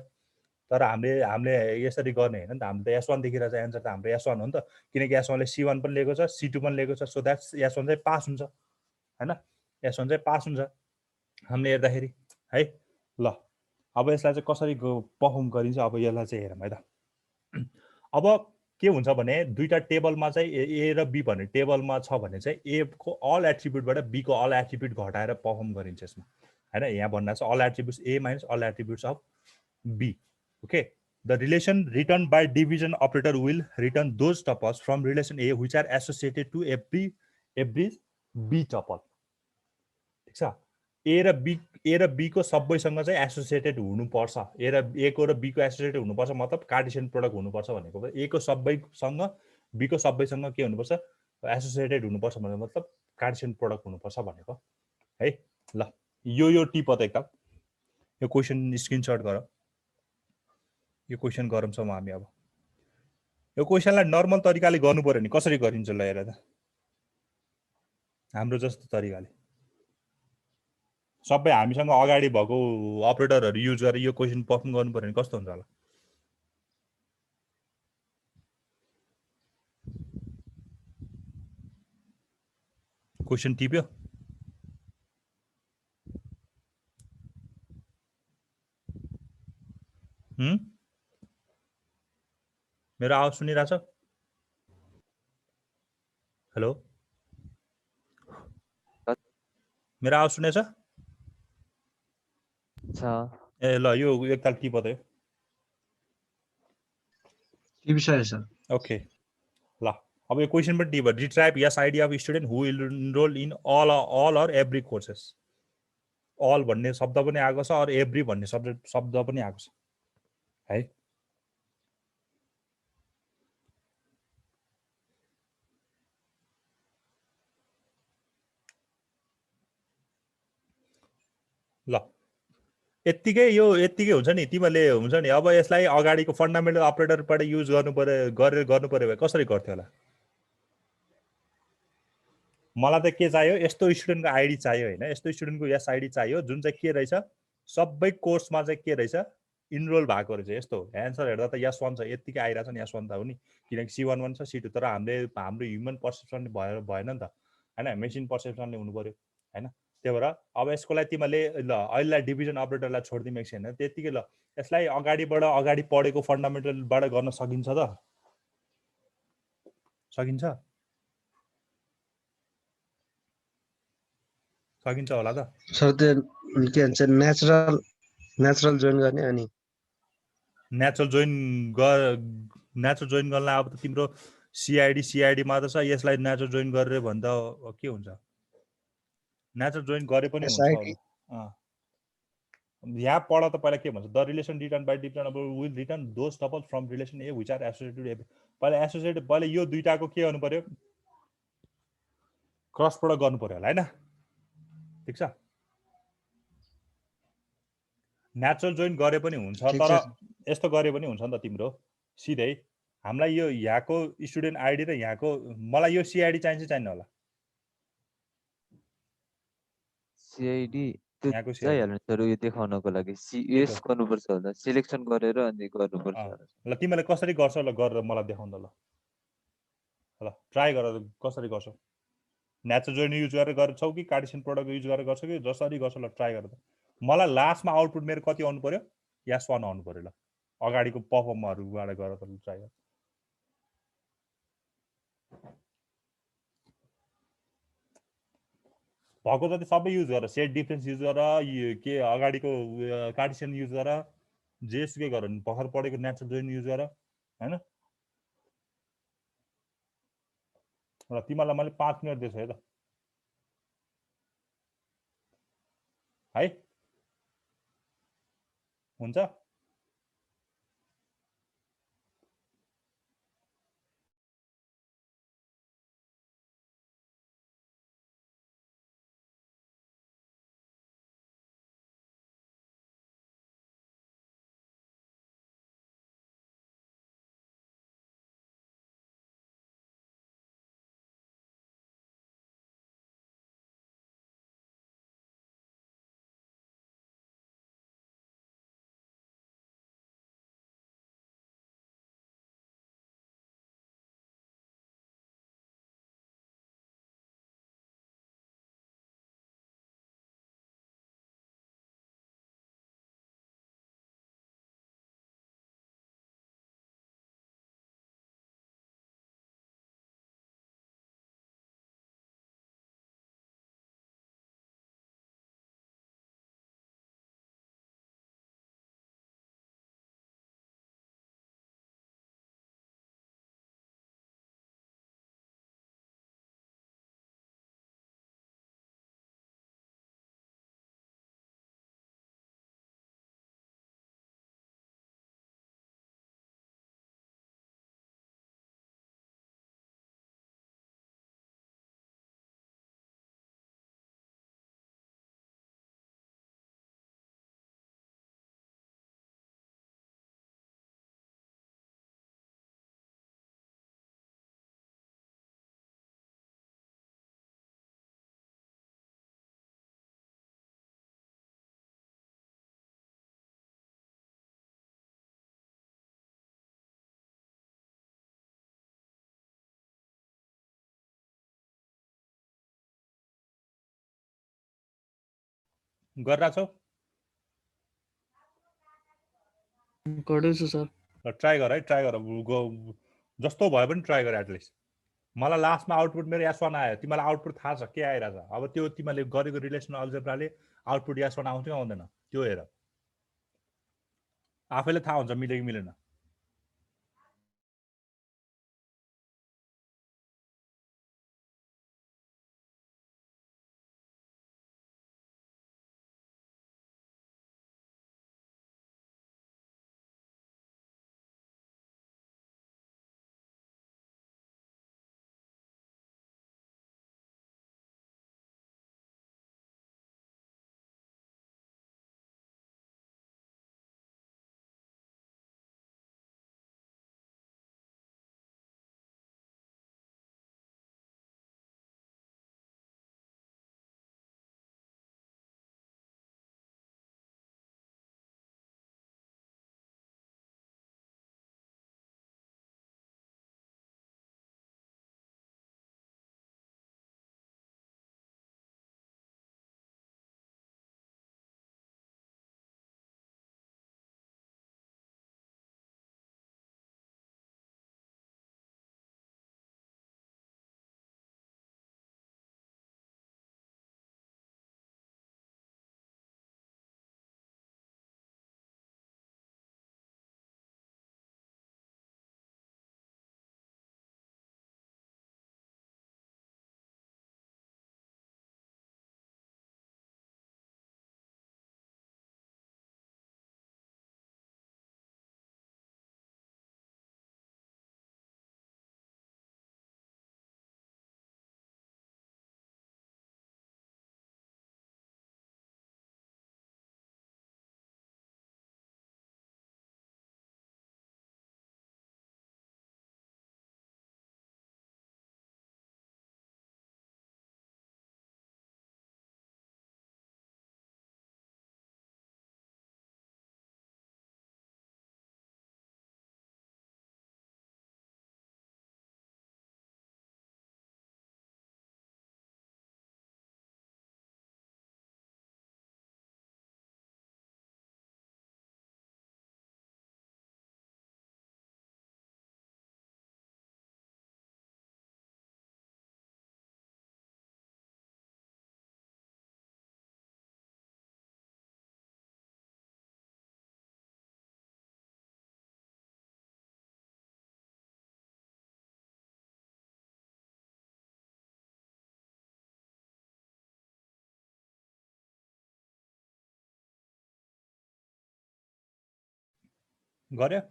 S1: तर हामीले यसरी गर्ने हैन नि त हामीले त S1 देखिरहेको छ एन्सर त हाम्रो S1 हो नि त किनकि S1 ले C1 पनि लिएको छ C2 पनि लिएको छ सो द्याट्स S1 चाहिँ पास हुन्छ हैन S1 चाहिँ पास हुन्छ हामीले हेर्दाखेरि है ल अब यसलाई चाहिँ कसरी पर्फर्म गरिन्छ अब यसलाई चाहिँ हेरौँ है त अब के हुन्छ भने दुईटा टेबलमा चाहिँ ए र बी भन्ने टेबलमा छ भने चाहिँ ए को अल एट्रिब्युटबाट बी को अल एट्रिब्युट घटाएर पर्फर्म गरिन्छ यसमा हैन यहाँ भन्दा छ all attributes A minus all attributes of B okay the relation return by division operator will return those tuples from relation A which are associated to every B tuple ठिक छ ए र बी को सबैसँग चाहिँ एसोसिएटेड हुनुपर्छ ए को र be को एसोसिएटेड हुनुपर्छ मतलब कार्टेसियन प्रोडक्ट हुनुपर्छ भनेको ए को सबैसँग बी को सबैसँग के हुनुपर्छ एसोसिएटेड हुनुपर्छ भनेको मतलब कार्टेसियन प्रोडक्ट हुनुपर्छ भनेको है ल यो टिप त एकताल यो क्वेसन स्क्रिनशट गर यो क्वेसन गरौँ हामी अब यो क्वेसनलाई नर्मल तरिकाले गर्नु पर्यो नि कसरी गरिन्छ ल हेर त हाम्रो जस्तो तरिकाले सबै हामीसँग अगाडि भएको अपरेटरहरू युज गरेर यो क्वेसन पर्फर्म गर्नु पर्यो नि कस्तो हुन्छ होला क्वेसन टिप्यो मेरो आवाज सुनिरहेछ हेलो मेरो आवाज सुनेछ ए ल यो एकताल टिप त
S3: टिपिसकेको छ
S1: ओके ल अब यो क्वेसन पनि टिप रिट्राइप यस ID of student who will enrol in all or every courses all भन्ने शब्द पनि आएको छ अर एभ्री भन्ने शब्द पनि आएको छ है ल यत्तिकै हुन्छ नि तिमीले हुन्छ नि अब यसलाई अगाडिको फन्डामेन्टल अपरेटरबाट युज गर्नु पर्यो भए कसरी गर्थ्यो होला मलाई त के चाहियो यस्तो स्टुडेन्टको आइडी चाहियो हैन यस्तो स्टुडेन्टको यस आइडी चाहियो जुन चाहिँ के रहेछ सबै कोर्समा चाहिँ के रहेछ इनरोल भएको रहेछ यस्तो एन्सर हेर्दा त S1 छ यतिकै आइरहेछ नि S1 त हो नि किनकि C1 पनि छ C2 तर हाम्रो ह्युमन पर्सेप्सन भएन नि त हैन मेसिन पर्सेप्सनले हुनु पर्यो हैन त्यही भएर अब यसको लागि तिमीले ल अहिलेलाई डिभिजन अपरेटरलाई छोडिदिउँ एकछिन हैन त्यतिकै ल यसलाई अगाडि पढेको फन्डामेन्टलबाट गर्न सकिन्छ त सकिन्छ होला त
S3: सर त्यो के भन्छ नेचुरल जोइन गर्ने अनि
S1: नेचुरल जोइन गर्नलाई अब त तिम्रो सिआइडी मात्र छ यसलाई नेचुरल जोइन गरेर भन्दा के हुन्छ नेचुरल जोइन गरे पनि हुन्छ होला यहाँ पढ त पहिला के भन्छ the relation return by division अब will return those tuple from relation A which are associated पहिला एसोसिएटेड पहिला यो दुईटाको के गर्नु पर्यो क्रस प्रोडक्ट गर्नु पर्यो होला हैन ठिक छ नेचुरल जोइन गरे पनि हुन्छ तर यस्तो गरे पनि हुन्छ नि त तिम्रो सिधै हामीलाई यो यहाँको स्टुडेन्ट आइडी र यहाँको मलाई यो सिआइडी चाहिन्छ होला
S2: सिआइडी त्यो चाहिहाल्नु सर यो देखाउनको लागि सिएस गर्नुपर्छ होला सिलेक्सन गरेर अनि गर्नुपर्छ
S1: ल तिमीले कसरी गर्छौ ल गरेर मलाई देखाउन ल ट्राई गर कसरी गर्छौ नेचुरल जोइन युज गरेर गर्छौ कि कार्टेसियन प्रोडक्ट युज गरेर गर्छौ कि जसरी गर्छौ ल ट्राई गर मलाई लास्टमा आउटपुट मेरो कति आउनु पर्यो S1 आउनु पर्यो ल अगाडिको पर्फर्महरुबाट गरेर त ट्राई गर भएको जति सबै युज गर सेट डिफरेन्स युज गर के अगाडिको कार्टेसियन युज गर जेसुकै गर भर्खर पढेको नेचुरल जोइन युज गर हैन र तिमीलाई मैले 5 मिनेट दिएछु है त है हुन्छ गरिरहेको छौ?
S4: गर्दैछु सर।
S1: ट्राई गर है, ट्राई गर, जस्तो भए पनि ट्राई गर एटलिस्ट। मलाई लास्टमा आउटपुट मेरो S1 आयो, तिमीलाई आउटपुट थाहा छ के आइरहेछ? अब त्यो तिमीले गरेको रिलेसनल अल्जेब्राले आउटपुट S1 आउँछ कि आउँदैन त्यो हेर, आफैले थाहा हुन्छ मिल्यो कि मिलेन। गर्यो?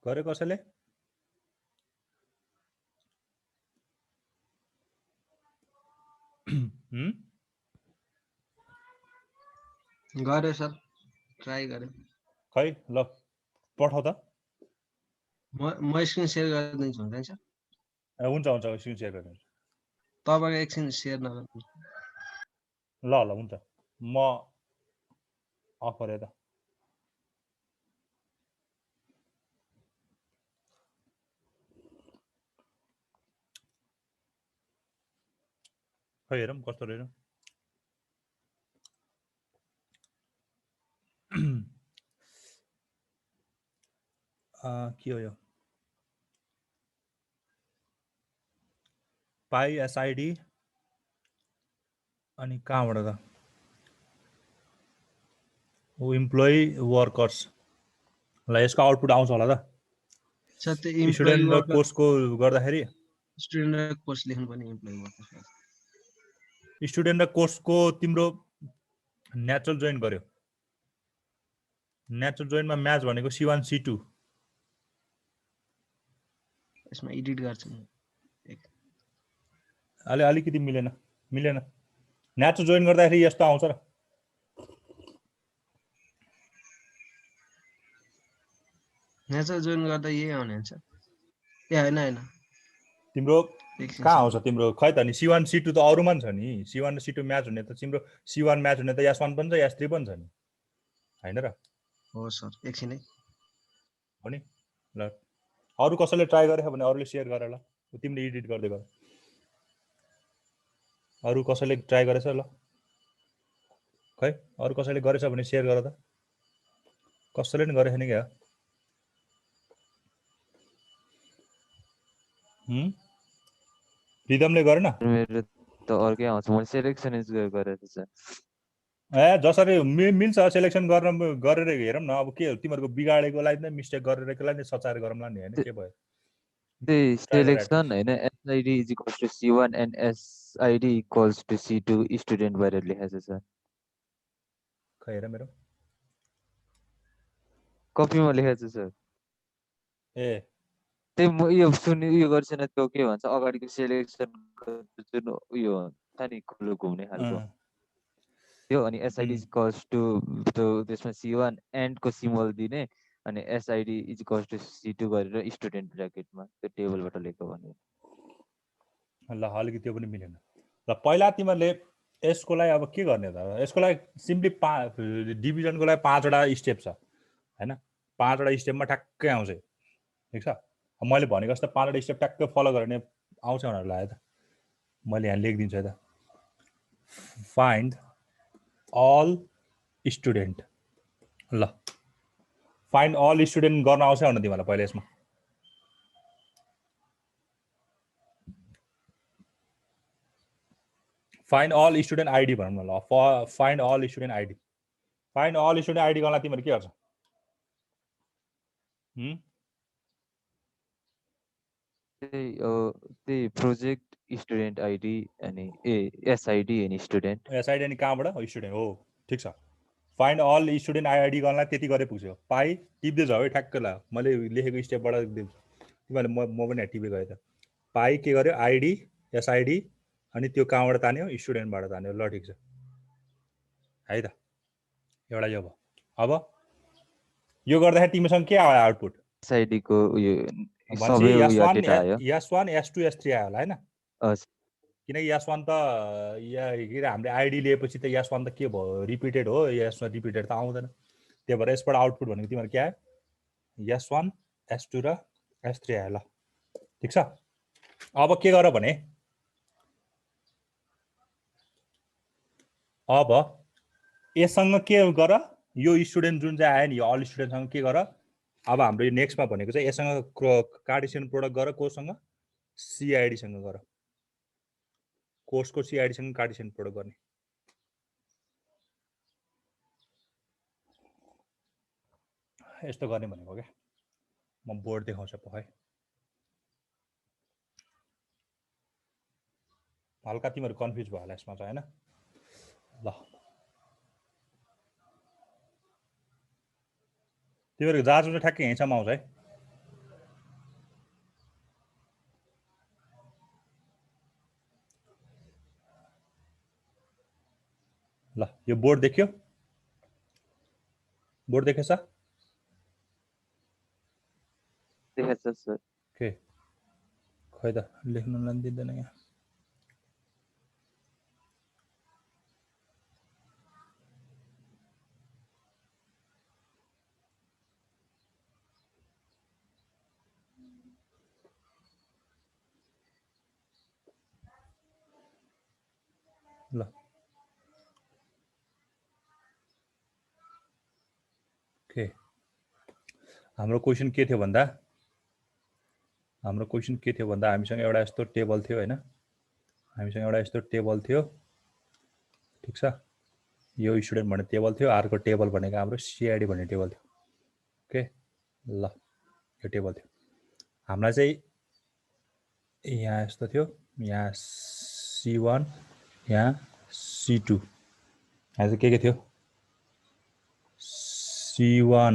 S1: गर्यो कसैले?
S3: गरे सर, ट्राई गरे।
S1: खै ल पठाउ त।
S3: म स्क्रिन सेयर गरिदिन्छु, हुन्छ नि सर?
S1: हुन्छ हुन्छ, स्क्रिन सेयर गरिदिन्छु।
S3: तपाईँको एकछिन सेयर नगर्नु।
S1: ल ल हुन्छ, म अफ गरेँ त। खै हेरौँ कस्तो रहेछ। के हो यो? पाइ एसआइडी अनि कहाँबाट त? Employee workers. ल यसको आउटपुट आउँछ होला त।
S3: सर त्यो इम्प्लोइ
S1: स्टुडेन्ट र कोर्सको गर्दाखेरि
S3: स्टुडेन्ट र कोर्स लेख्नु पर्ने, इम्प्लोइ वर्कर्स।
S1: स्टुडेन्ट र कोर्सको तिम्रो नेचुरल जोइन गर्यो। नेचुरल जोइनमा म्याच भनेको C1 C2।
S3: यसमा एडिट गर्छु म।
S1: अलिकति मिलेन। नेचुरल जोइन गर्दाखेरि यस्तो आउँछ र।
S3: नेचुरल जोइन गर्दा यही आउने हुन्छ। ए होइन
S1: तिम्रो कहाँ आउँछ तिम्रो? खै त नि C1 C2 त अरूमा नि छ नि। C1 र C2 म्याच हुने त तिम्रो C1 म्याच हुने त S1 पनि छ, S3 पनि छ नि, हैन र?
S3: हो सर, एकछिन है।
S1: हो नि। ल अरू कसैले ट्राई गरेछ भने अरूले सेयर गर ल, तिमीले एडिट गर्दै गर। अरू कसैले ट्राई गरेछ ल खै अरू कसैले गरेछ भने शेयर गर त कसैले नि गरेछ नि क्या रिदमले गरेन
S2: मेरो त अर्कै आउँछ मैले सेलेक्सन गरेर छ
S1: ए जसरी मिल्छ सेलेक्सन गरेर हेरौँ न अब के तिमीहरूको बिगाडेकोलाई नै मिस्टेक गरेरकोलाई नै सचाएर गरौँला नि होइन के भयो
S2: त्यही सेलेक्सन होइन SID is equals to C1 and SID equals to C2 student भएर लेखेको छ
S1: खै हेर मेरो
S2: कपीमा लेखेको छ सर
S1: ए
S2: त्यही म यो सुनि उयो गर्छिन त्यो के भन्छ अगाडिको सेलेक्सन जुन उयो छ नि खुल्लो घुम्ने खालको त्यो अनि एसआइडी इज इक्वल्स टु त्यसमा C1 एन्डको सिम्बल दिने अनि एसआइडी इज इक्वल्स टु C2 गरेर स्टुडेन्ट ब्र्याकेटमा त्यो टेबलबाट लेख्यो भने
S1: ल अलिकति त्यो पनि मिलेन ल पहिला तिमीहरूले यसको लागि अब के गर्ने त यसको लागि सिम्पली डिभिजनको लागि 5वटा स्टेप छ हैन 5वटा स्टेपमा ठ्याक्कै आउँछ ठिक छ मैले भनेको जस्तो 5वटा स्टेप ठ्याक्कै फलो गर्ने आउँछ भनेर लाग्यो त मैले यहाँ लेखिदिन्छु है त फाइन्ड अल स्टुडेन्ट ल फाइन्ड अल स्टुडेन्ट गर्न आउँछ भने तिमीलाई पहिला यसमा फाइन्ड अल स्टुडेन्ट आइडी भनौँ न ल find all student ID find all student ID गर्नलाई तिमीहरू के गर्छ
S2: त्यही प्रोजेक्ट स्टुडेन्ट आइडी अनि एसआइडी अनि स्टुडेन्ट
S1: एसआइडी अनि कहाँबाट स्टुडेन्ट हो ठिक छ फाइन्ड अल स्टुडेन्ट आइडी गर्नलाई त्यति गरे पुग्यो पाइ टिप्दै जाऊ है ठ्याक्कै ल मैले लेखेको स्टेपबाट तिमीहरूले म पनि टिपे गएँ त पाइ के गर्यो आइडी एसआइडी अनि त्यो कहाँबाट तान्यो स्टुडेन्टबाट तान्यो ल ठिक छ है त एउटा यो भयो अब यो गर्दाखेरि तिमीसँग के आयो आउटपुट
S2: एसआइडी को उयो
S1: सबै S1 S2 S3 आयो होला हैन किनकि S1 त हामीले आइडी लिएपछि त S1 त के भयो रिपिटेड हो S1 रिपिटेड त आउँदैन त्यही भएर यसबाट आउटपुट भनेको तिम्रो के आयो S1 S2 र S3 आयो ल ठीक छ अब के गर भने अब यससँग के गर यो स्टुडेन्ट जुन चाहिँ आयो नि यो अल स्टुडेन्टसँग के गर अब हाम्रो यो नेक्स्टमा भनेको चाहिँ यससँग कार्टेसियन प्रोडक्ट गर कोसँग सिआइडी सँग गर कोर्सको सिआइडी सँग कार्टेसियन प्रोडक्ट गर्ने यस्तो गर्ने भनेको क्या म बोर्ड देखाउँछु है हल्का तिमीहरू कन्फ्युज भयो होला यसमा चाहिँ हैन ल तिमीहरूको जाजु चाहिँ ठ्याक्कै यहीँसम्म आउँछ है ल यो बोर्ड देख्यो बोर्ड देखेछ
S2: देखेछ सर
S1: के खै त लेख्न दिँदैन यहाँ ल के हाम्रो क्वेसन के थियो भन्दा हामीसँग एउटा यस्तो टेबल थियो हैन हामीसँग एउटा यस्तो टेबल थियो ठीक छ यो स्टुडेन्ट भन्ने टेबल थियो अर्को टेबल भनेको हाम्रो सिआइडी भन्ने टेबल थियो ओके ल यो टेबल थियो हामीलाई चाहिँ यहाँ यस्तो थियो यहाँ C1 यहाँ C2 यहाँ चाहिँ के थियो C1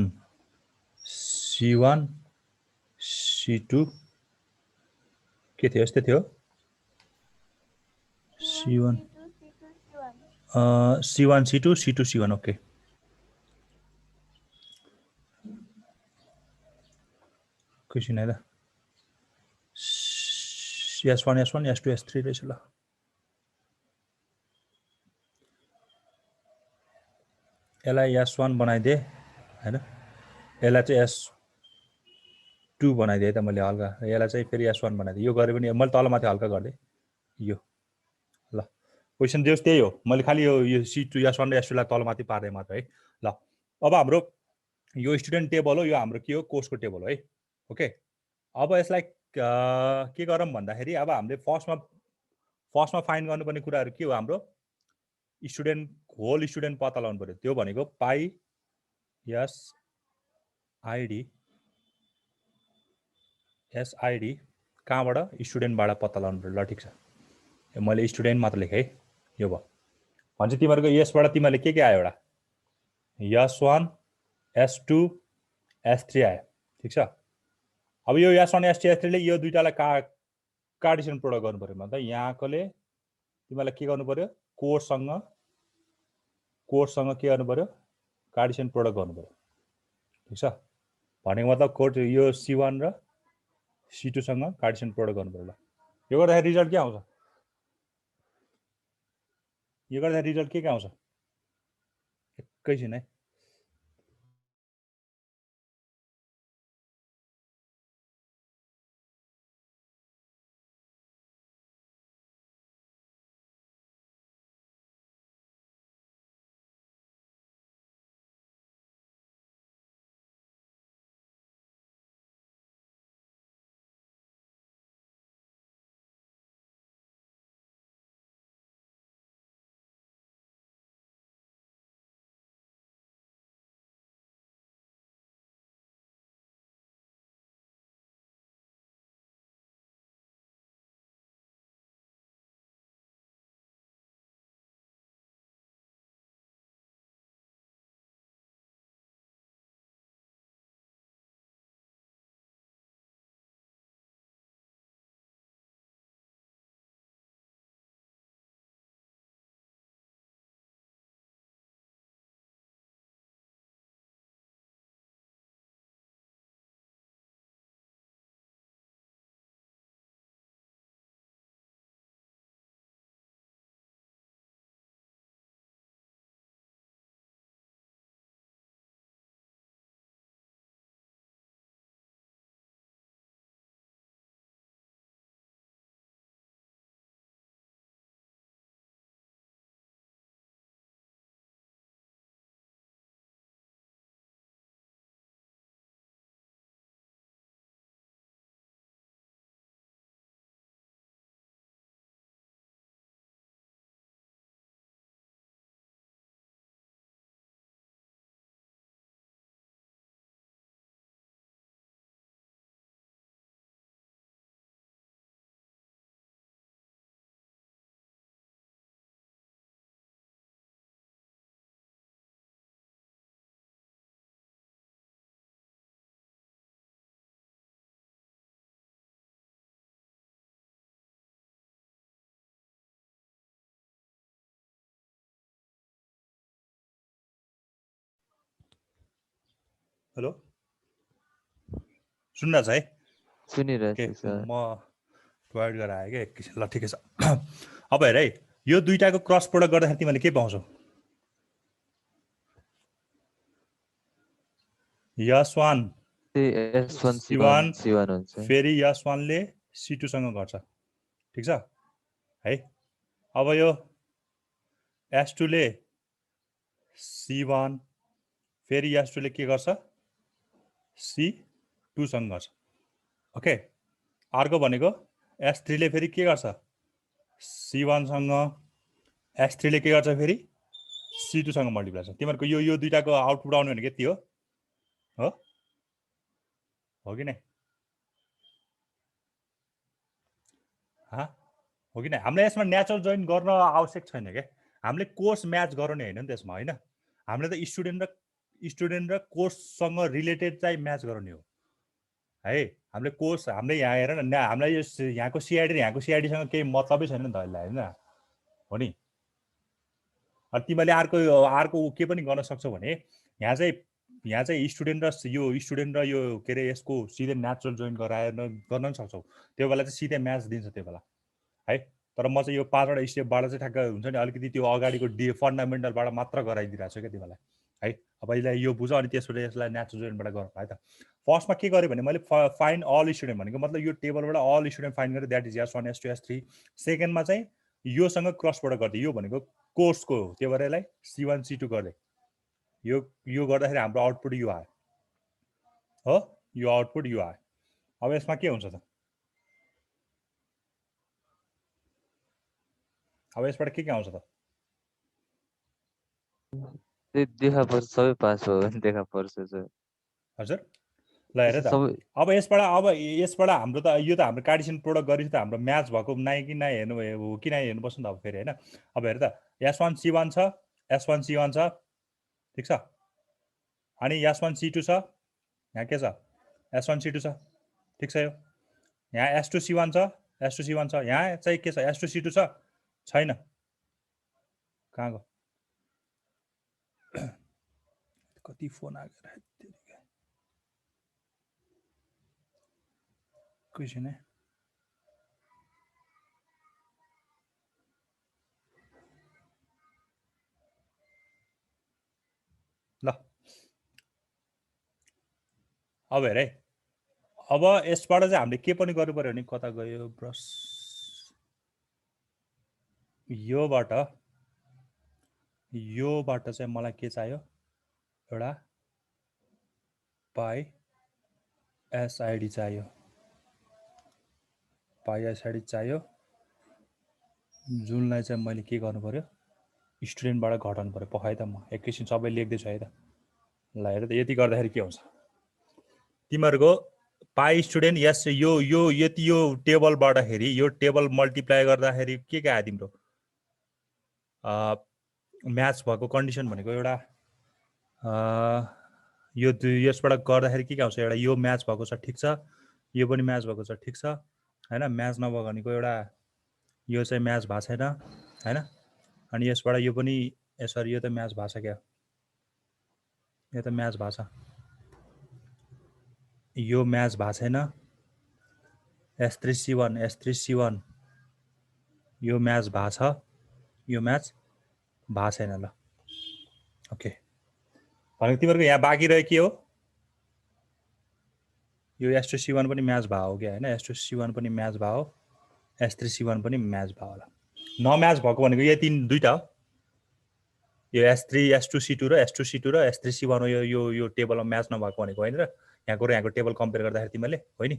S1: C2 के थियो यस्तै थियो C1 C2 C2 C1 okay question है त S1 S2 S3 रहेछ ल यसलाई S1 बनाइदिए हैन यसलाई चाहिँ S2 बनाइदिए त मैले हल्का यसलाई चाहिँ फेरि S1 बनाइदिए यो गरे पनि मैले तलमाथि हल्का गर्दै यो ल क्वेसन जस त्यही हो मैले खालि यो C2 S1 र S2 लाई तलमाथि पार्दै मात्र है ल अब हाम्रो यो स्टुडेन्ट टेबल हो यो हाम्रो के हो कोर्सको टेबल हो है ओके अब यसलाई के गरौँ भन्दाखेरि अब हामीले फर्स्टमा फाइन्ड गर्नुपर्ने कुराहरू के हो हाम्रो स्टुडेन्ट होल स्टुडेन्ट पत्ता लगाउनु पर्यो त्यो भनेको पाइ एसआइडी कहाँबाट स्टुडेन्टबाट पत्ता लगाउनु पर्यो ल ठिक छ मैले स्टुडेन्ट मात्र लेखेँ है यो भयो भन्छ तिमीहरूको यसबाट तिमीहरूले के आयो एउटा S1 S2 S3 आयो ठिक छ अब यो S1 S2 S3 ले यो दुईटालाई कार्टेसियन प्रोडक्ट गर्नु पर्यो भन्दा यहाँकोले तिमीलाई के गर्नु पर्यो कोर्ससँग के गर्नु पर्यो कार्टेसियन प्रोडक्ट गर्नु पर्यो ठिक छ भनेको मतलब कोर्स यो C1 र C2 सँग कार्टेसियन प्रोडक्ट गर्नु पर्यो ल यो गर्दाखेरि रिजल्ट के आउँछ यो गर्दाखेरि रिजल्ट के आउँछ एकैछिन है हेलो सुन्नुहुन्छ है
S2: सुनिरहेको छु सर
S1: म प्रोभाइड गरेर आएँ क्या एकैछिन ल ठिकै छ अब हेर है यो दुईटाको क्रस प्रोडक्ट गर्दाखेरि तिमीले के पाउँछौ S1
S2: S1
S1: C1
S2: C1 हुन्छ
S1: फेरि S1 ले C2 सँग गर्छ ठिक छ है अब यो S2 ले C1 फेरि S2 ले के गर्छ C2 सँग गर्छ ओके अर्को भनेको S3 ले फेरि के गर्छ C1 सँग S3 ले के गर्छ फेरि C2 सँग मल्टिप्लाई गर्छ तिमीहरूको यो दुईटाको आउटपुट आउने भनेको यति हो कि नै हो कि नै हामीले यसमा नेचुरल जोइन गर्न आवश्यक छैन क्या हामीले कोर्स म्याच गराउने होइन नि त्यसमा होइन हामीले त स्टुडेन्ट र कोर्ससँग रिलेटेड चाहिँ म्याच गराउने हो है हामीले कोर्स हामीले यहाँ हेर न हामीलाई यो यहाँको सिआइडी र यहाँको सिआइडीसँग केही मतलबै छैन नि त अहिले होइन हो नि अनि तिमीले अर्को के पनि गर्न सक्छौ भने यहाँ चाहिँ स्टुडेन्ट र यो के अरे यसको सिधै नेचुरल जोइन गराएर गर्न पनि सक्छौ त्यो बेला चाहिँ सिधै म्याच दिन्छ त्यो बेला है तर म चाहिँ यो 5वटा स्टेपबाट चाहिँ ठ्याक्क हुन्छ नि अलिकति त्यो अगाडिको फन्डामेन्टलबाट मात्र गराइदिरहेको छु क्या तिमीलाई है अब यसलाई यो बुझ अनि त्यसबाट यसलाई नेचुरल जोइनबाट गर है त फर्स्टमा के गरेँ भने मैले फाइन्ड अल स्टुडेन्ट भनेको मतलब यो टेबलबाट अल स्टुडेन्ट फाइन्ड गरेँ that is S1 S2 S3 सेकेन्डमा चाहिँ योसँग क्रस प्रोडक्ट गर्दै यो भनेको कोर्सको हो, त्यो भएर यसलाई C1 C2 गर्दै यो गर्दाखेरि हाम्रो आउटपुट यो आयो हो, यो आउटपुट यो आयो। अब यसमा के हुन्छ त? अब यसबाट के आउँछ त?
S2: देखा पर्छ, सबै पास हो भने देखा पर्छ सर।
S1: हजुर ल हेर त, अब यसबाट हाम्रो त यो त हाम्रो कार्टेसियन प्रोडक्ट गरेपछि त हाम्रो म्याच भएको नाइ कि नाइ हेर्नु हो कि नाइ हेर्नुपर्छ नि त अब फेरि होइन। अब हेर त S1 C1 छ, S1 C1 छ, ठिक छ। अनि S1 C2 छ, यहाँ के छ? S1 C2 छ, ठिक छ। यो यहाँ S2 C1 छ, S2 C1 छ, यहाँ चाहिँ के छ? S2 C2 छ, छैन। कहाँ गयो? कति फोन आएको क्वेसन है। ल अब हेर है, अब यसबाट चाहिँ हामीले के पनि गर्नु पर्यो भने कता गयो ब्रस, योबाट चाहिँ मलाई के चाहियो? एउटा पाई एसआइडी चाहियो, पाई एसआइडी चाहियो, जुनलाई चाहिँ मैले के गर्नु पर्यो? स्टुडेन्टबाट घटाउनु पर्यो। पखाइ त म एकैछिन सबै लेख्दैछु है त। ल हेर त, यति गर्दाखेरि के हुन्छ? तिमीहरूको पाई स्टुडेन्ट यस यो यति यो टेबलबाटखेरि यो टेबल मल्टिप्लाई गर्दाखेरि के आयो तिम्रो? म्याच भएको कन्डिसन भनेको एउटा यो यसबाट गर्दाखेरि के आउँछ? एउटा यो म्याच भएको छ, ठिक छ। यो पनि म्याच भएको छ, ठिक छ हैन। म्याच नभएको भनेको एउटा यो चाहिँ म्याच भएको छैन हैन। अनि यसबाट यो पनि सरी यो त म्याच भएको छ क्या, यो त म्याच भएको छ, यो म्याच भएको छैन। S3C1 यो म्याच भएको छ, यो म्याच भएको छैन। ल ओके, भनेको तिमीहरूको यहाँ बाँकी रह्यो के हो? यो S2C1 पनि म्याच भयो हो क्या हैन। S2C1 पनि म्याच भयो, S3C1 पनि म्याच भयो होला। नम्याच भएको भनेको यो तीन दुईटा हो, यो S3 S2C2 र S2C2 र S3C1 यो टेबलमा म्याच नभएको भनेको होइन र यहाँको टेबल कम्पेयर गर्दाखेरि तिमीले हो नि,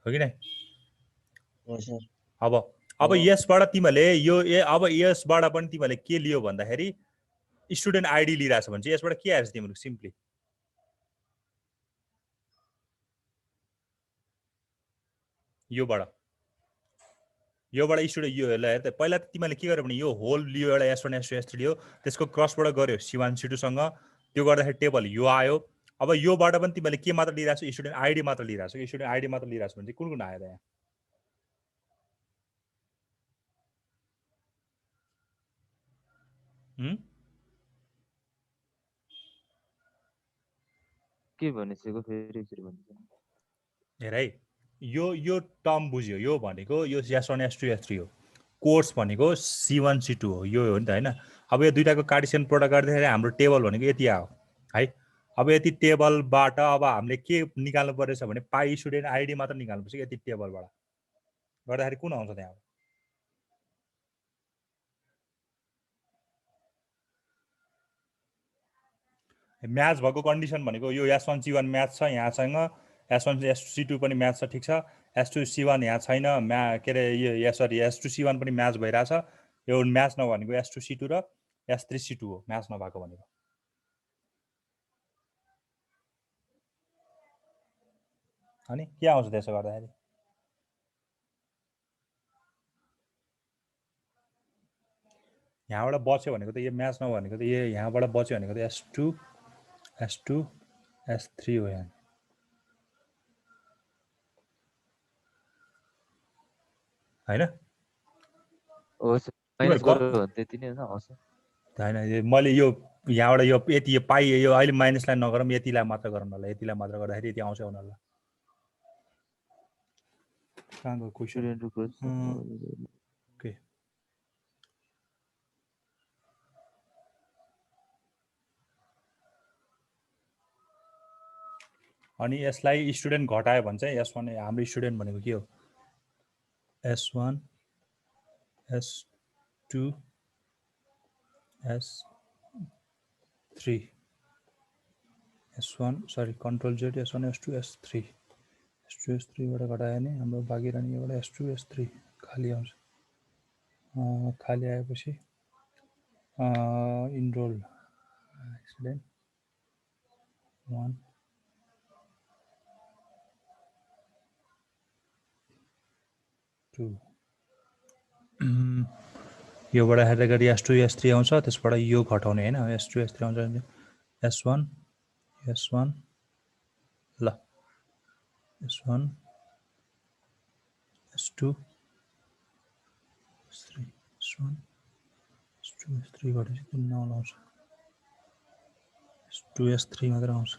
S1: हो कि नै? अब यसबाट तिमीले यो अब यसबाट पनि तिमीले के लियो भन्दाखेरि स्टुडेन्ट आइडी लिइरहेछ भने चाहिँ यसबाट के आएछ तिम्रो? सिम्पली योबाट स्टुडेन्ट यो हेर त, पहिला त तिमीले के गर्यो भने यो होल लियो, एउटा S1 S2 S3 लियो, त्यसको क्रसबाट गर्यो C1 C2 सँग, त्यो गर्दाखेरि टेबल यो आयो। अब योबाट पनि तिमीले के मात्र लिइरहेछ? स्टुडेन्ट आइडी मात्र लिइरहेछ। स्टुडेन्ट आइडी मात्र लिइरहेछ भने चाहिँ कुन आयो त यहाँ?
S2: के भनेको फेरि
S1: हेर है, यो टर्म बुझ्यो। यो भनेको यो S1 S2 S3 हो, कोर्स भनेको C1 C2 हो, यो हो नि त हैन। अब यो दुईटाको कार्टेसियन प्रोडक्ट गर्दाखेरि हाम्रो टेबल भनेको यति आयो है। अब यति टेबलबाट अब हामीले के निकाल्नु परेछ भने पाई स्टुडेन्ट आइडी मात्र निकाल्नुपर्छ। यति टेबलबाट गर्दाखेरि कुन आउँछ त्यहाँ? म्याच भएको कन्डिसन भनेको यो S1 C1 म्याच छ यहाँसँग, S1 S2C2 पनि म्याच छ, ठिक छ। S2 C1 यहाँ छैन, के अरे यो सरी S2 C1 पनि म्याच भइरहेछ। यो म्याच नभनेको S2 C2 र S3 C2 हो, म्याच नभएको भनेको। अनि के आउँछ त्यसो गर्दाखेरि? यहाँबाट बच्यो भनेको त यो म्याच नभनेको त यो यहाँबाट बच्यो भनेको त S2 S3 हो यहाँ हैन?
S2: त्यति नै आउँछ
S1: होइन। मैले यो यहाँबाट यो यति यो पाइ यो अहिले माइनसलाई नगरौँ, यतिलाई मात्र गरौँ न ल। यतिलाई मात्र गर्दाखेरि यति आउँछ होला। कहाँ गयो क्वेसन? ओके, अनि यसलाई स्टुडेन्ट घटायो भने चाहिँ S1 हाम्रो स्टुडेन्ट भनेको के हो? S1 S S2 S3 S1 sorry control Z S1 S2 S3 S2 S3 बाट घटायो भने हाम्रो बाँकी रहने एउटा S2 S3 खाली आउँछ खाली आएपछि इनरोल एक्सिडेन्ट 1 2 योबाट हेर्दाखेरि S2 S3 आउँछ त्यसबाट यो घटाउने हैन S2 S3 आउँछ S1 S1 ल S1 S2 S3 S1 S2 S3 गरेपछि त्यो नलाउँछ S2 S3 मात्र आउँछ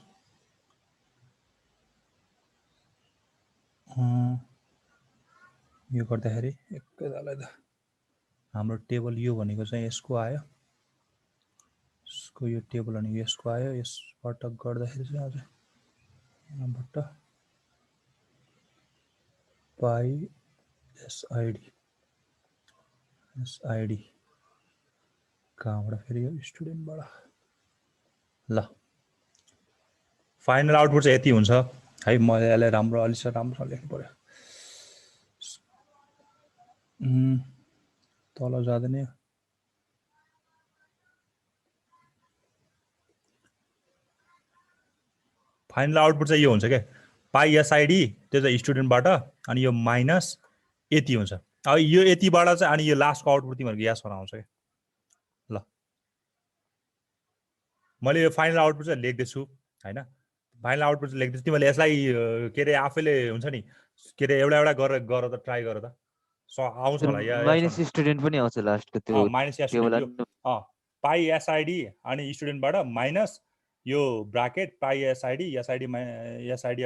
S1: यो गर्दाखेरि एकैतालै त हाम्रो टेबल यो भनेको चाहिँ यसको आयो यसको यो टेबल अनि यसको आयो यसबाट गर्दाखेरि चाहिँ आज यहाँबाट पाइ SID कहाँबाट फेरि यो स्टुडेन्टबाट ल फाइनल आउटपुट चाहिँ यति हुन्छ है म यसलाई राम्रो लेख्नु पर्यो तल जाँदैन फाइनल आउटपुट चाहिँ यो हुन्छ के पाइ SID त्यो चाहिँ स्टुडेन्टबाट अनि यो माइनस यति हुन्छ अब यो यतिबाट चाहिँ अनि यो लास्टको आउटपुट तिमीहरुको यहाँ आउँछ के ल मैले यो फाइनल आउटपुट चाहिँ लेख्दैछु हैन फाइनल आउटपुट चाहिँ लेख्दैछु तिमीले यसलाई के रे आफैले हुन्छ नि के रे एउटा गर त ट्राई गर त आउँछ होला या
S2: माइनस स्टुडेन्ट पनि आउँछ लास्टको त्यो
S1: माइनस स्टुडेन्ट पाइ SID अनि स्टुडेन्टबाट माइनस यो ब्राकेट पाइ SID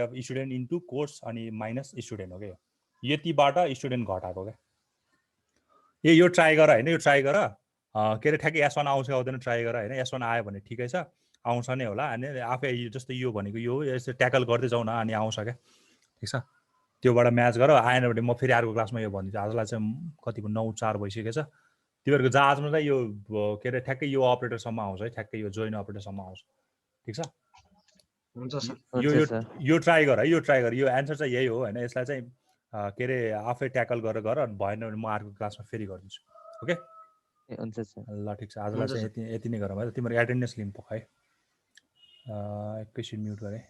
S1: of student into course अनि माइनस स्टुडेन्ट हो के यतिबाट स्टुडेन्ट घटाएको के यो ट्राई गर हैन यो ट्राई गर के रे ठ्याक्कै S1 आउँछ आउँदैन ट्राई गर हैन S1 आयो भने ठिकै छ आउँछ नै होला अनि आफै जस्तो यो भनेको यो यसो ट्याकल गर्दै जाउँ न अनि आउँछ के ठीक छ त्योबाट म्याच गर आएन भने म फेरि अर्को क्लासमा यो भनिदिन्छु आजलाई चाहिँ कतिको 9:04 भइसकेको छ तिमीहरुको जहाजमा चाहिँ यो के रे ठ्याक्कै यो अपरेटरसम्म आउँछ है ठ्याक्कै यो जोइन अपरेटरसम्म आउँछ ठीक छ
S3: हुन्छ सर
S1: यो ट्राई गर है यो ट्राई गर यो एन्सर चाहिँ यही हो हैन यसलाई चाहिँ के रे आफै ट्याकल गरेर गर भएन भने म अर्को क्लासमा फेरि गर्दिन्छु ओके
S2: हुन्छ सर
S1: ल ठीक छ आजलाई चाहिँ यति नै गरौँ है तिम्रो एटेन्डेन्स लिनु पख है एकैछिन म्युट गरे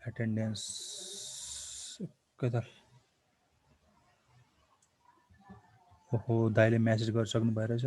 S1: एटेन्डेन्स एकैताल ओहो दाइले मेसेज गरिसक्नु भइरहेछ